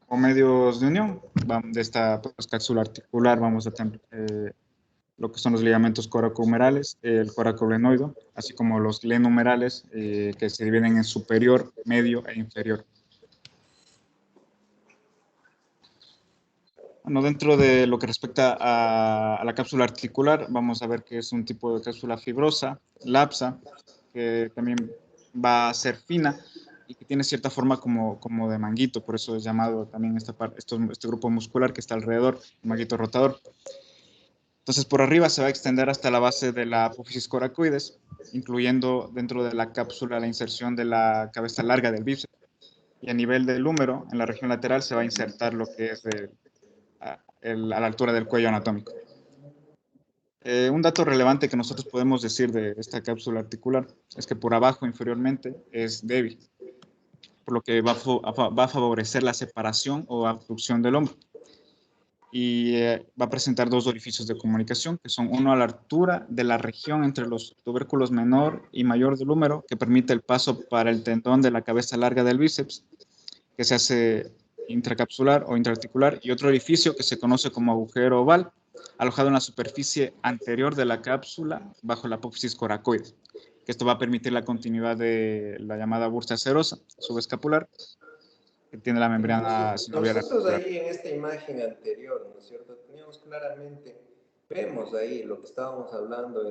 O medios de unión de esta pues, cápsula articular vamos a tener lo que son los ligamentos coracohumerales, el coracoglenoideo, así como los glenumerales que se dividen en superior, medio e inferior. Bueno, dentro de lo que respecta a la cápsula articular, vamos a ver que es un tipo de cápsula fibrosa, lapsa, que también va a ser fina y que tiene cierta forma como de manguito, por eso es llamado también este grupo muscular que está alrededor, el manguito rotador. Entonces, por arriba se va a extender hasta la base de la apófisis coracoides, incluyendo dentro de la cápsula la inserción de la cabeza larga del bíceps. Y a nivel del húmero, en la región lateral, se va a insertar lo que es a la altura del cuello anatómico. Un dato relevante que nosotros podemos decir de esta cápsula articular es que por abajo, inferiormente, es débil, por lo que va a favorecer la separación o abducción del hombro. Y va a presentar dos orificios de comunicación, que son uno a la altura de la región entre los tubérculos menor y mayor del húmero, que permite el paso para el tendón de la cabeza larga del bíceps, que se hace intracapsular o intraarticular, y otro orificio que se conoce como agujero oval, alojado en la superficie anterior de la cápsula bajo la apófisis coracoide, que esto va a permitir la continuidad de la llamada bursa serosa subescapular, que tiene la membrana sinovial Nosotros articular. ahí en esta imagen anterior, ¿no es cierto? Teníamos claramente, vemos ahí lo que estábamos hablando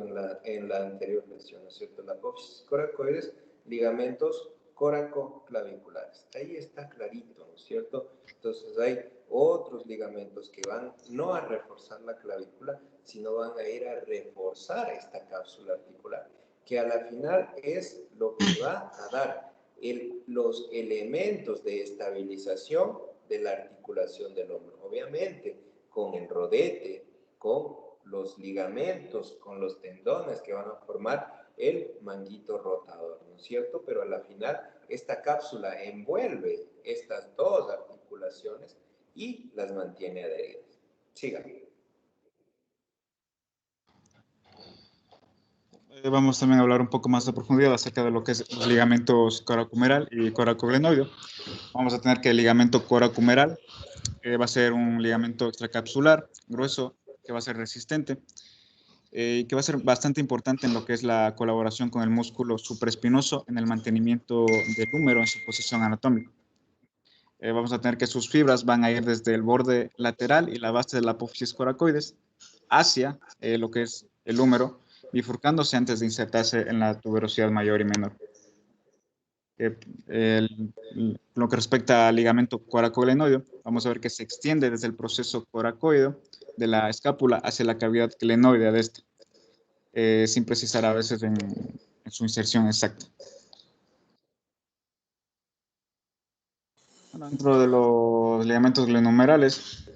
en la anterior lección, ¿no es cierto? La apófisis coracoides, ligamentos coracoclaviculares. Ahí está clarito, ¿no es cierto? Entonces hay otros ligamentos que van no a reforzar la clavícula, sino van a ir a reforzar esta cápsula articular, que a la final es lo que va a dar los elementos de estabilización de la articulación del hombro. Obviamente, con el rodete, con los ligamentos, con los tendones que van a formar el manguito rotador, ¿no es cierto? Pero a la final, esta cápsula envuelve estas dos articulaciones y las mantiene adheridas. Sigan. Vamos también a hablar un poco más de profundidad acerca de lo que es los ligamentos coracohumeral y coracoglenoideo. Vamos a tener que el ligamento coracohumeral va a ser un ligamento extracapsular, grueso, que va a ser resistente y que va a ser bastante importante en lo que es la colaboración con el músculo supraespinoso en el mantenimiento del húmero en su posición anatómica. Vamos a tener que sus fibras van a ir desde el borde lateral y la base de la apófisis coracoides hacia lo que es el húmero, bifurcándose antes de insertarse en la tuberosidad mayor y menor. Lo que respecta al ligamento coracoglenoideo, vamos a ver que se extiende desde el proceso coracoideo de la escápula hacia la cavidad glenoidea de esta, sin precisar a veces en su inserción exacta. Bueno, dentro de los ligamentos glenumerales,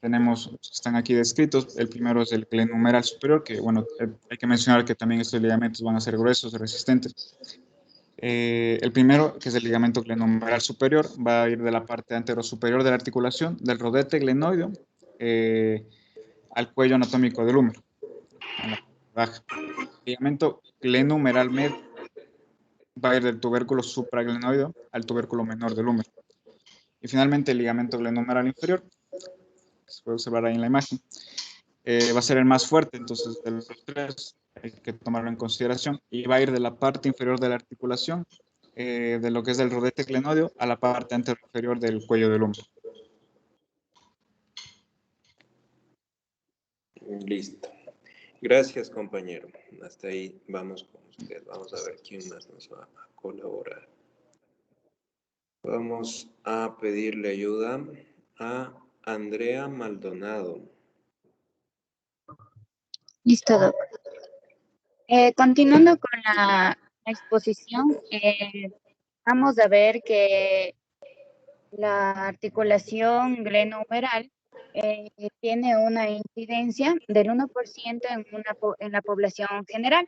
tenemos, están aquí descritos. El primero es el glenumeral superior, que bueno, hay que mencionar que también estos ligamentos van a ser gruesos, resistentes. El primero, que es el ligamento glenumeral superior, va a ir de la parte anterosuperior de la articulación, del rodete glenoideo, al cuello anatómico del húmero, en la baja. El ligamento glenumeral medio va a ir del tubérculo supraglenoideo al tubérculo menor del húmero. Y finalmente el ligamento glenumeral inferior, que se puede observar ahí en la imagen, va a ser el más fuerte, entonces de los tres hay que tomarlo en consideración, y va a ir de la parte inferior de la articulación, de lo que es del rodete glenoideo, a la parte anterior del cuello del hombro. Listo. Gracias, compañero. Hasta ahí vamos con usted. Vamos a ver quién más nos va a colaborar. Vamos a pedirle ayuda a Andrea Maldonado. Listo, Doc. Continuando con la exposición, vamos a ver que la articulación glenohumeral tiene una incidencia del 1% en la población general.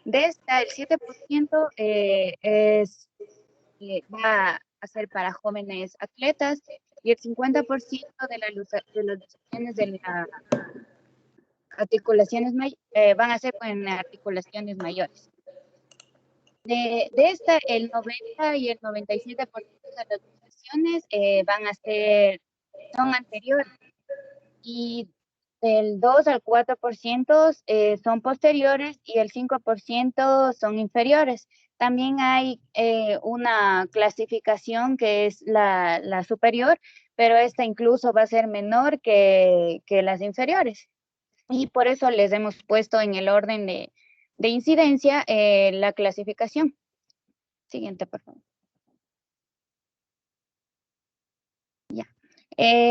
De esta, el 7% va a ser para jóvenes atletas y el 50% de las luxaciones de las articulaciones van a ser en articulaciones mayores. De esta, el 90 y el 97% de las luxaciones son anteriores y del 2 al 4% son posteriores y el 5% son inferiores. También hay una clasificación que es la superior, pero esta incluso va a ser menor que las inferiores. Y por eso les hemos puesto en el orden de incidencia la clasificación. Siguiente, por favor. Ya.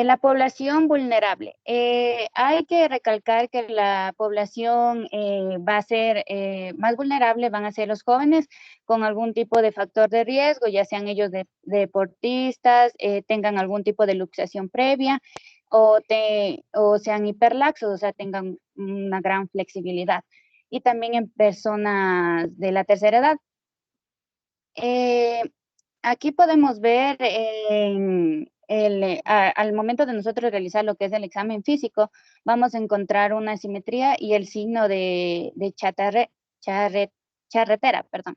La población vulnerable. Hay que recalcar que la población va a ser más vulnerable, van a ser los jóvenes con algún tipo de factor de riesgo, ya sean ellos deportistas, tengan algún tipo de luxación previa o sean hiperlaxos, o sea, tengan una gran flexibilidad. Y también en personas de la tercera edad. Aquí podemos ver al momento de nosotros realizar lo que es el examen físico, vamos a encontrar una simetría y el signo de charretera, perdón.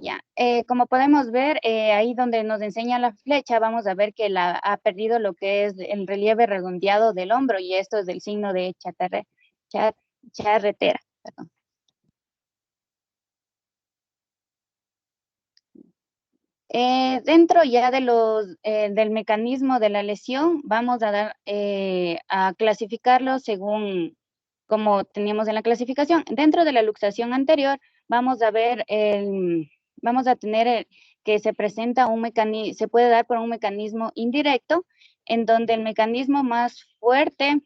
Ya, como podemos ver, ahí donde nos enseña la flecha, vamos a ver que ha perdido lo que es el relieve redondeado del hombro y esto es del signo de charretera, perdón. Dentro ya del mecanismo de la lesión, vamos a clasificarlo según como teníamos en la clasificación. Dentro de la luxación anterior, vamos a tener que se presenta se puede dar por un mecanismo indirecto, en donde el mecanismo más fuerte,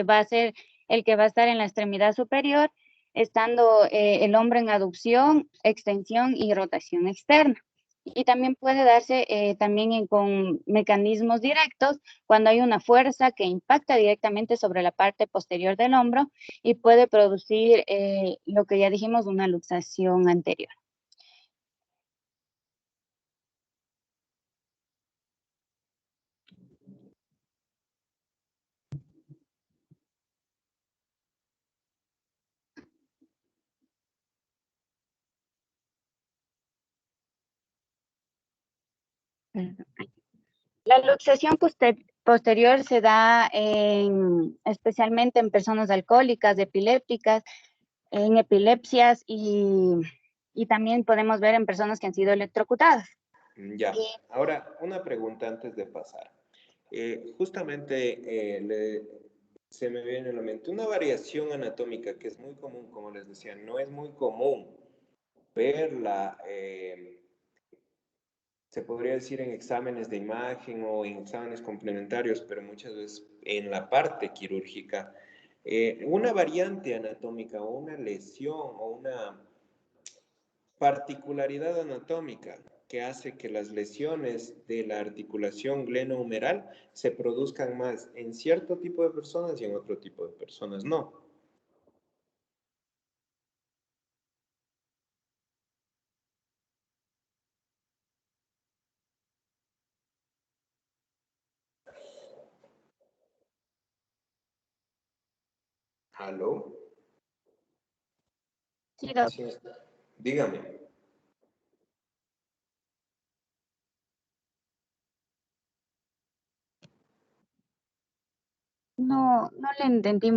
va a ser el que va a estar en la extremidad superior, estando el hombro en aducción, extensión y rotación externa. Y también puede darse también con mecanismos directos cuando hay una fuerza que impacta directamente sobre la parte posterior del hombro y puede producir lo que ya dijimos, una luxación anterior. La luxación posterior se da especialmente en personas alcohólicas, epilépticas, en epilepsias y también podemos ver en personas que han sido electrocutadas. Ya, ahora una pregunta antes de pasar. Justamente se me viene a la mente una variación anatómica que es muy común, como les decía, no es muy común verla, se podría decir en exámenes de imagen o en exámenes complementarios, pero muchas veces en la parte quirúrgica. Una variante anatómica o una lesión o una particularidad anatómica que hace que las lesiones de la articulación glenohumeral se produzcan más en cierto tipo de personas y en otro tipo de personas no. ¿Aló? Sí, doc. Sí, dígame. No le entendí.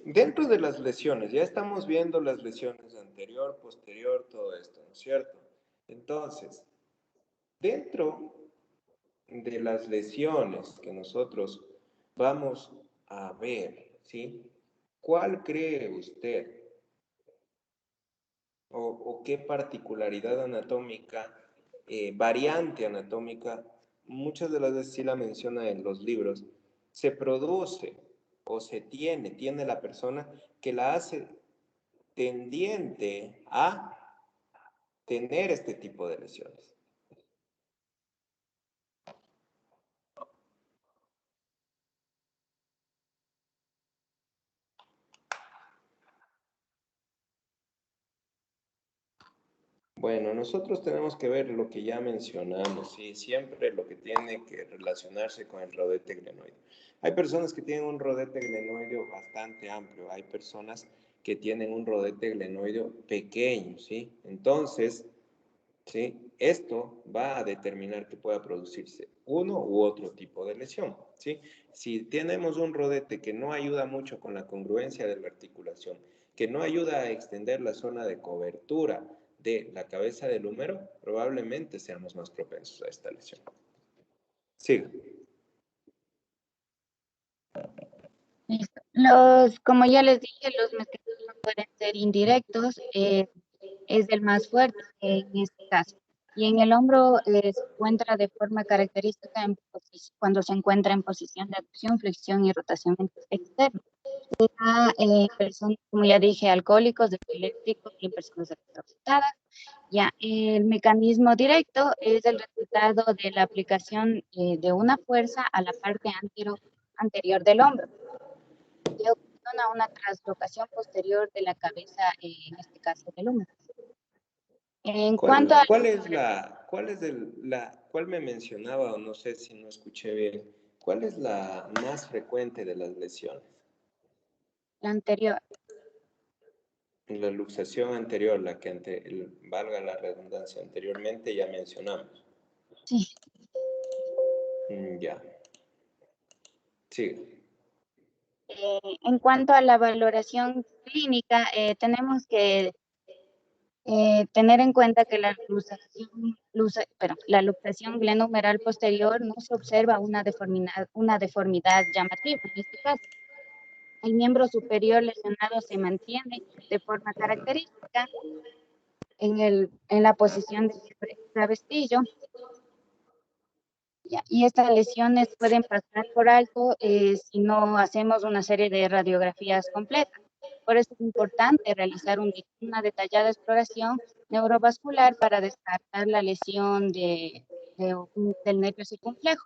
Dentro de las lesiones, ya estamos viendo las lesiones anterior, posterior, todo esto, ¿no es cierto? Entonces, dentro de las lesiones que nosotros vamos a ver, ¿sí? ¿Cuál cree usted o qué particularidad anatómica, variante anatómica, muchas de las veces sí la menciona en los libros, se produce o tiene la persona que la hace tendiente a tener este tipo de lesiones? Bueno, nosotros tenemos que ver lo que ya mencionamos, ¿sí? Siempre lo que tiene que relacionarse con el rodete glenoideo. Hay personas que tienen un rodete glenoideo bastante amplio, hay personas que tienen un rodete glenoideo pequeño, ¿sí? Entonces, ¿sí? Esto va a determinar que pueda producirse uno u otro tipo de lesión, ¿sí? Si tenemos un rodete que no ayuda mucho con la congruencia de la articulación, que no ayuda a extender la zona de cobertura de la cabeza del húmero, probablemente seamos más propensos a esta lesión. Siga. Listo. Como ya les dije, los mecanismos pueden ser indirectos, es el más fuerte en este caso. Y en el hombro se encuentra de forma característica cuando se encuentra en posición de aducción, flexión y rotación externa. Personas, como ya dije, alcohólicos, epilépticos y en personas electrocutadas. Ya, el mecanismo directo es el resultado de la aplicación de una fuerza a la parte anterior del hombro, que ocasiona una traslocación posterior de la cabeza, en este caso del húmero. En cuanto a ¿Cuál me mencionaba, o no sé si no escuché bien, cuál es la más frecuente de las lesiones? la anterior, La luxación anterior, la que valga la redundancia, anteriormente ya mencionamos. sí. Ya. Sí. En cuanto a la valoración clínica, tenemos que tener en cuenta que la luxación glenohumeral posterior no se observa una deformidad llamativa. En este caso, el miembro superior lesionado se mantiene de forma característica en la posición de cabestillo. Y estas lesiones pueden pasar por alto si no hacemos una serie de radiografías completas. Por eso es importante realizar una detallada exploración neurovascular para descartar la lesión del nervio circunflejo.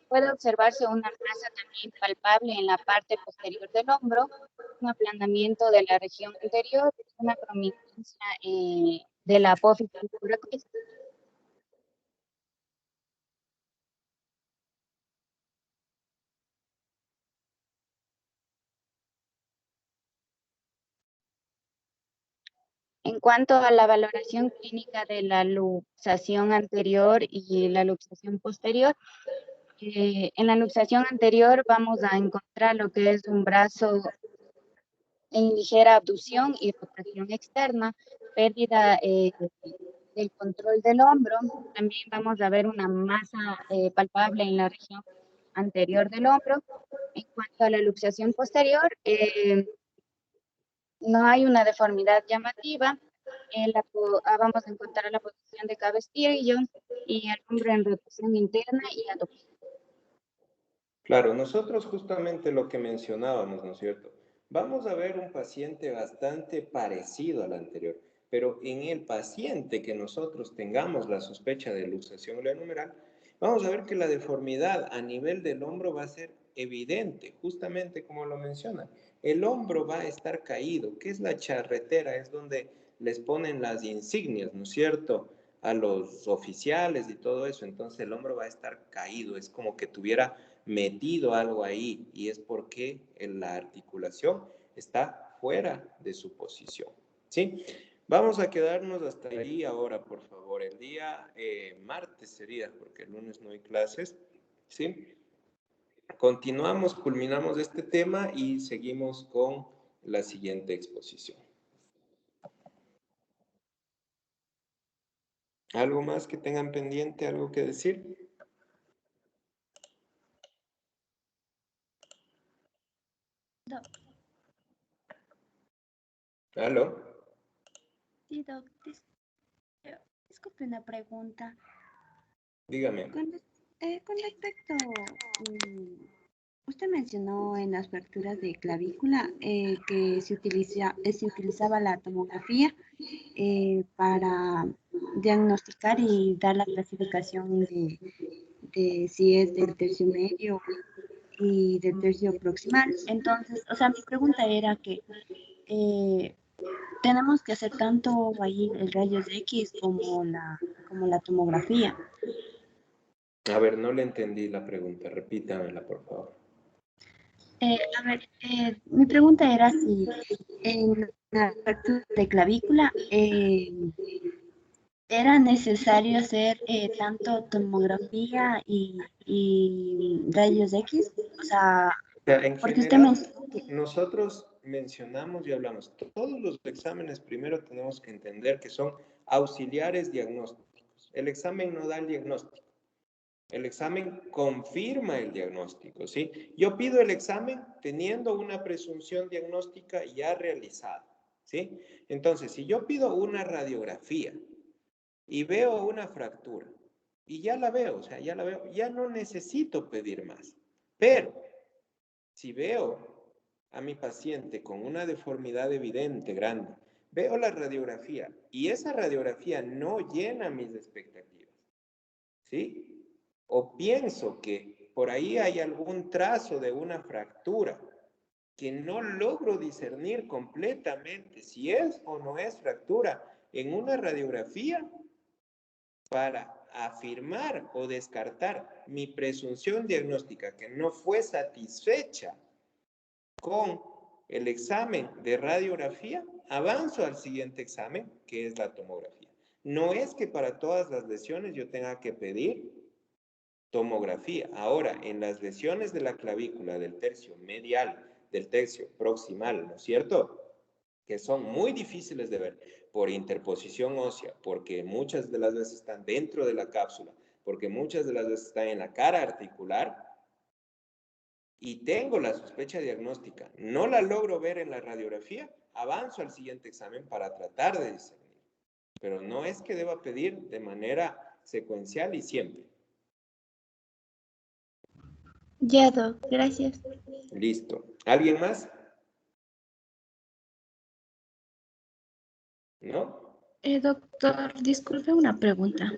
Puede observarse una masa también palpable en la parte posterior del hombro, un aplanamiento de la región anterior, una prominencia de la apófisis supracris. En cuanto a la valoración clínica de la luxación anterior y la luxación posterior, en la luxación anterior vamos a encontrar lo que es un brazo en ligera abducción y rotación externa, pérdida del control del hombro. También vamos a ver una masa palpable en la región anterior del hombro. En cuanto a la luxación posterior, no hay una deformidad llamativa. Vamos a encontrar la posición de cabestillo y el hombro en rotación interna y adducción. Claro, nosotros justamente lo que mencionábamos, ¿no es cierto? Vamos a ver un paciente bastante parecido al anterior, pero en el paciente que nosotros tengamos la sospecha de luxación glenohumeral, vamos a ver que la deformidad a nivel del hombro va a ser evidente, justamente como lo mencionan. El hombro va a estar caído. ¿Qué es la charretera? Es donde les ponen las insignias, ¿no es cierto?, a los oficiales y todo eso. Entonces el hombro va a estar caído, es como que tuviera metido algo ahí, y es porque la articulación está fuera de su posición, ¿sí? Vamos a quedarnos hasta ahí ahora, por favor. El día martes sería, porque el lunes no hay clases, ¿sí? Continuamos, culminamos este tema y seguimos con la siguiente exposición. ¿Algo más que tengan pendiente, algo que decir? Doc. ¿Aló? Sí, Doc. Disculpe una pregunta. Dígame. Con respecto, usted mencionó en las fracturas de clavícula que se utilizaba la tomografía para diagnosticar y dar la clasificación de si es del tercio medio y del tercio proximal. Entonces, o sea, mi pregunta era que tenemos que hacer tanto ahí el rayos X como la tomografía. A ver, no le entendí la pregunta. Repítamela, por favor. A ver, mi pregunta era si en la fractura de clavícula era necesario hacer tanto tomografía y rayos X. O sea, En porque usted general, me... nosotros mencionamos y hablamos, todos los exámenes primero tenemos que entender que son auxiliares diagnósticos. El examen no da el diagnóstico. El examen confirma el diagnóstico, ¿sí? Yo pido el examen teniendo una presunción diagnóstica ya realizada, ¿sí? Entonces, si yo pido una radiografía y veo una fractura, y ya la veo, o sea, ya la veo, ya no necesito pedir más. Pero, si veo a mi paciente con una deformidad evidente, grande, veo la radiografía y esa radiografía no llena mis expectativas, ¿sí? O pienso que por ahí hay algún trazo de una fractura que no logro discernir completamente si es o no es fractura en una radiografía para afirmar o descartar mi presunción diagnóstica que no fue satisfecha con el examen de radiografía, avanzo al siguiente examen, que es la tomografía. No es que para todas las lesiones yo tenga que pedir tomografía. Ahora, en las lesiones de la clavícula del tercio medial, del tercio proximal, ¿no es cierto?, que son muy difíciles de ver por interposición ósea, porque muchas de las veces están dentro de la cápsula, porque muchas de las veces están en la cara articular, y tengo la sospecha diagnóstica, no la logro ver en la radiografía, avanzo al siguiente examen para tratar de discernir. Pero no es que deba pedir de manera secuencial y siempre. Ya, Doc, gracias. Listo. ¿Alguien más? ¿No? Doctor, disculpe una pregunta.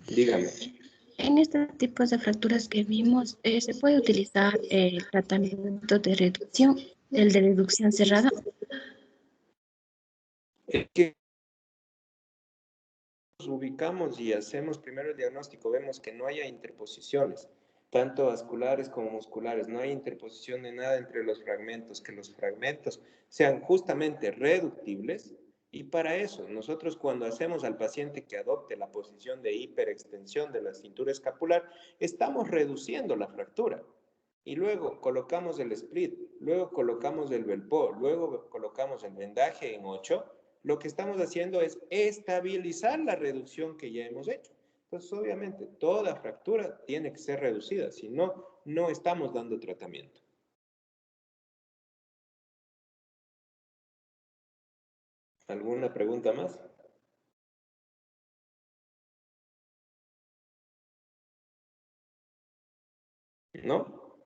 Dígame. En estos tipos de fracturas que vimos, ¿se puede utilizar el tratamiento de reducción, el de reducción cerrada? Es que nos ubicamos y hacemos primero el diagnóstico, vemos que no haya interposiciones, tanto vasculares como musculares, no hay interposición de nada entre los fragmentos, que los fragmentos sean justamente reductibles. Y para eso, nosotros cuando hacemos al paciente que adopte la posición de hiperextensión de la cintura escapular, estamos reduciendo la fractura. Y luego colocamos el split, luego colocamos el Velpo, luego colocamos el vendaje en 8. Lo que estamos haciendo es estabilizar la reducción que ya hemos hecho. Entonces, obviamente, toda fractura tiene que ser reducida, si no, no estamos dando tratamiento. ¿Alguna pregunta más? ¿No?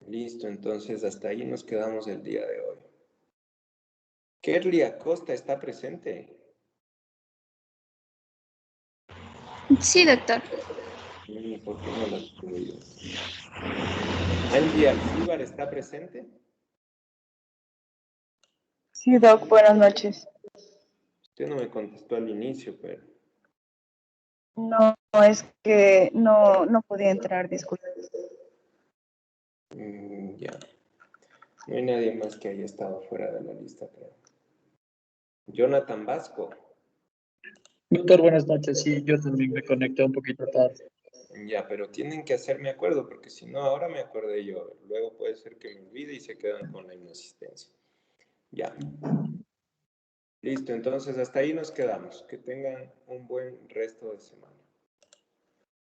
Listo, entonces hasta ahí nos quedamos el día de hoy. Kerly Acosta está presente. Sí, doctor. ¿Por qué no la tengo yo? Angie Alcíbar está presente. Sí, Doc, buenas noches. Usted no me contestó al inicio, pero... No, es que no podía entrar, disculpe. Ya. No hay nadie más que haya estado fuera de la lista, creo. Jonathan Vasco. Doctor, buenas noches. Sí, yo también me conecté un poquito tarde. Ya, pero tienen que hacerme acuerdo, porque si no, ahora me acordé yo. Luego puede ser que me olvide y se quedan con la inasistencia. Ya. Listo, entonces hasta ahí nos quedamos. Que tengan un buen resto de semana.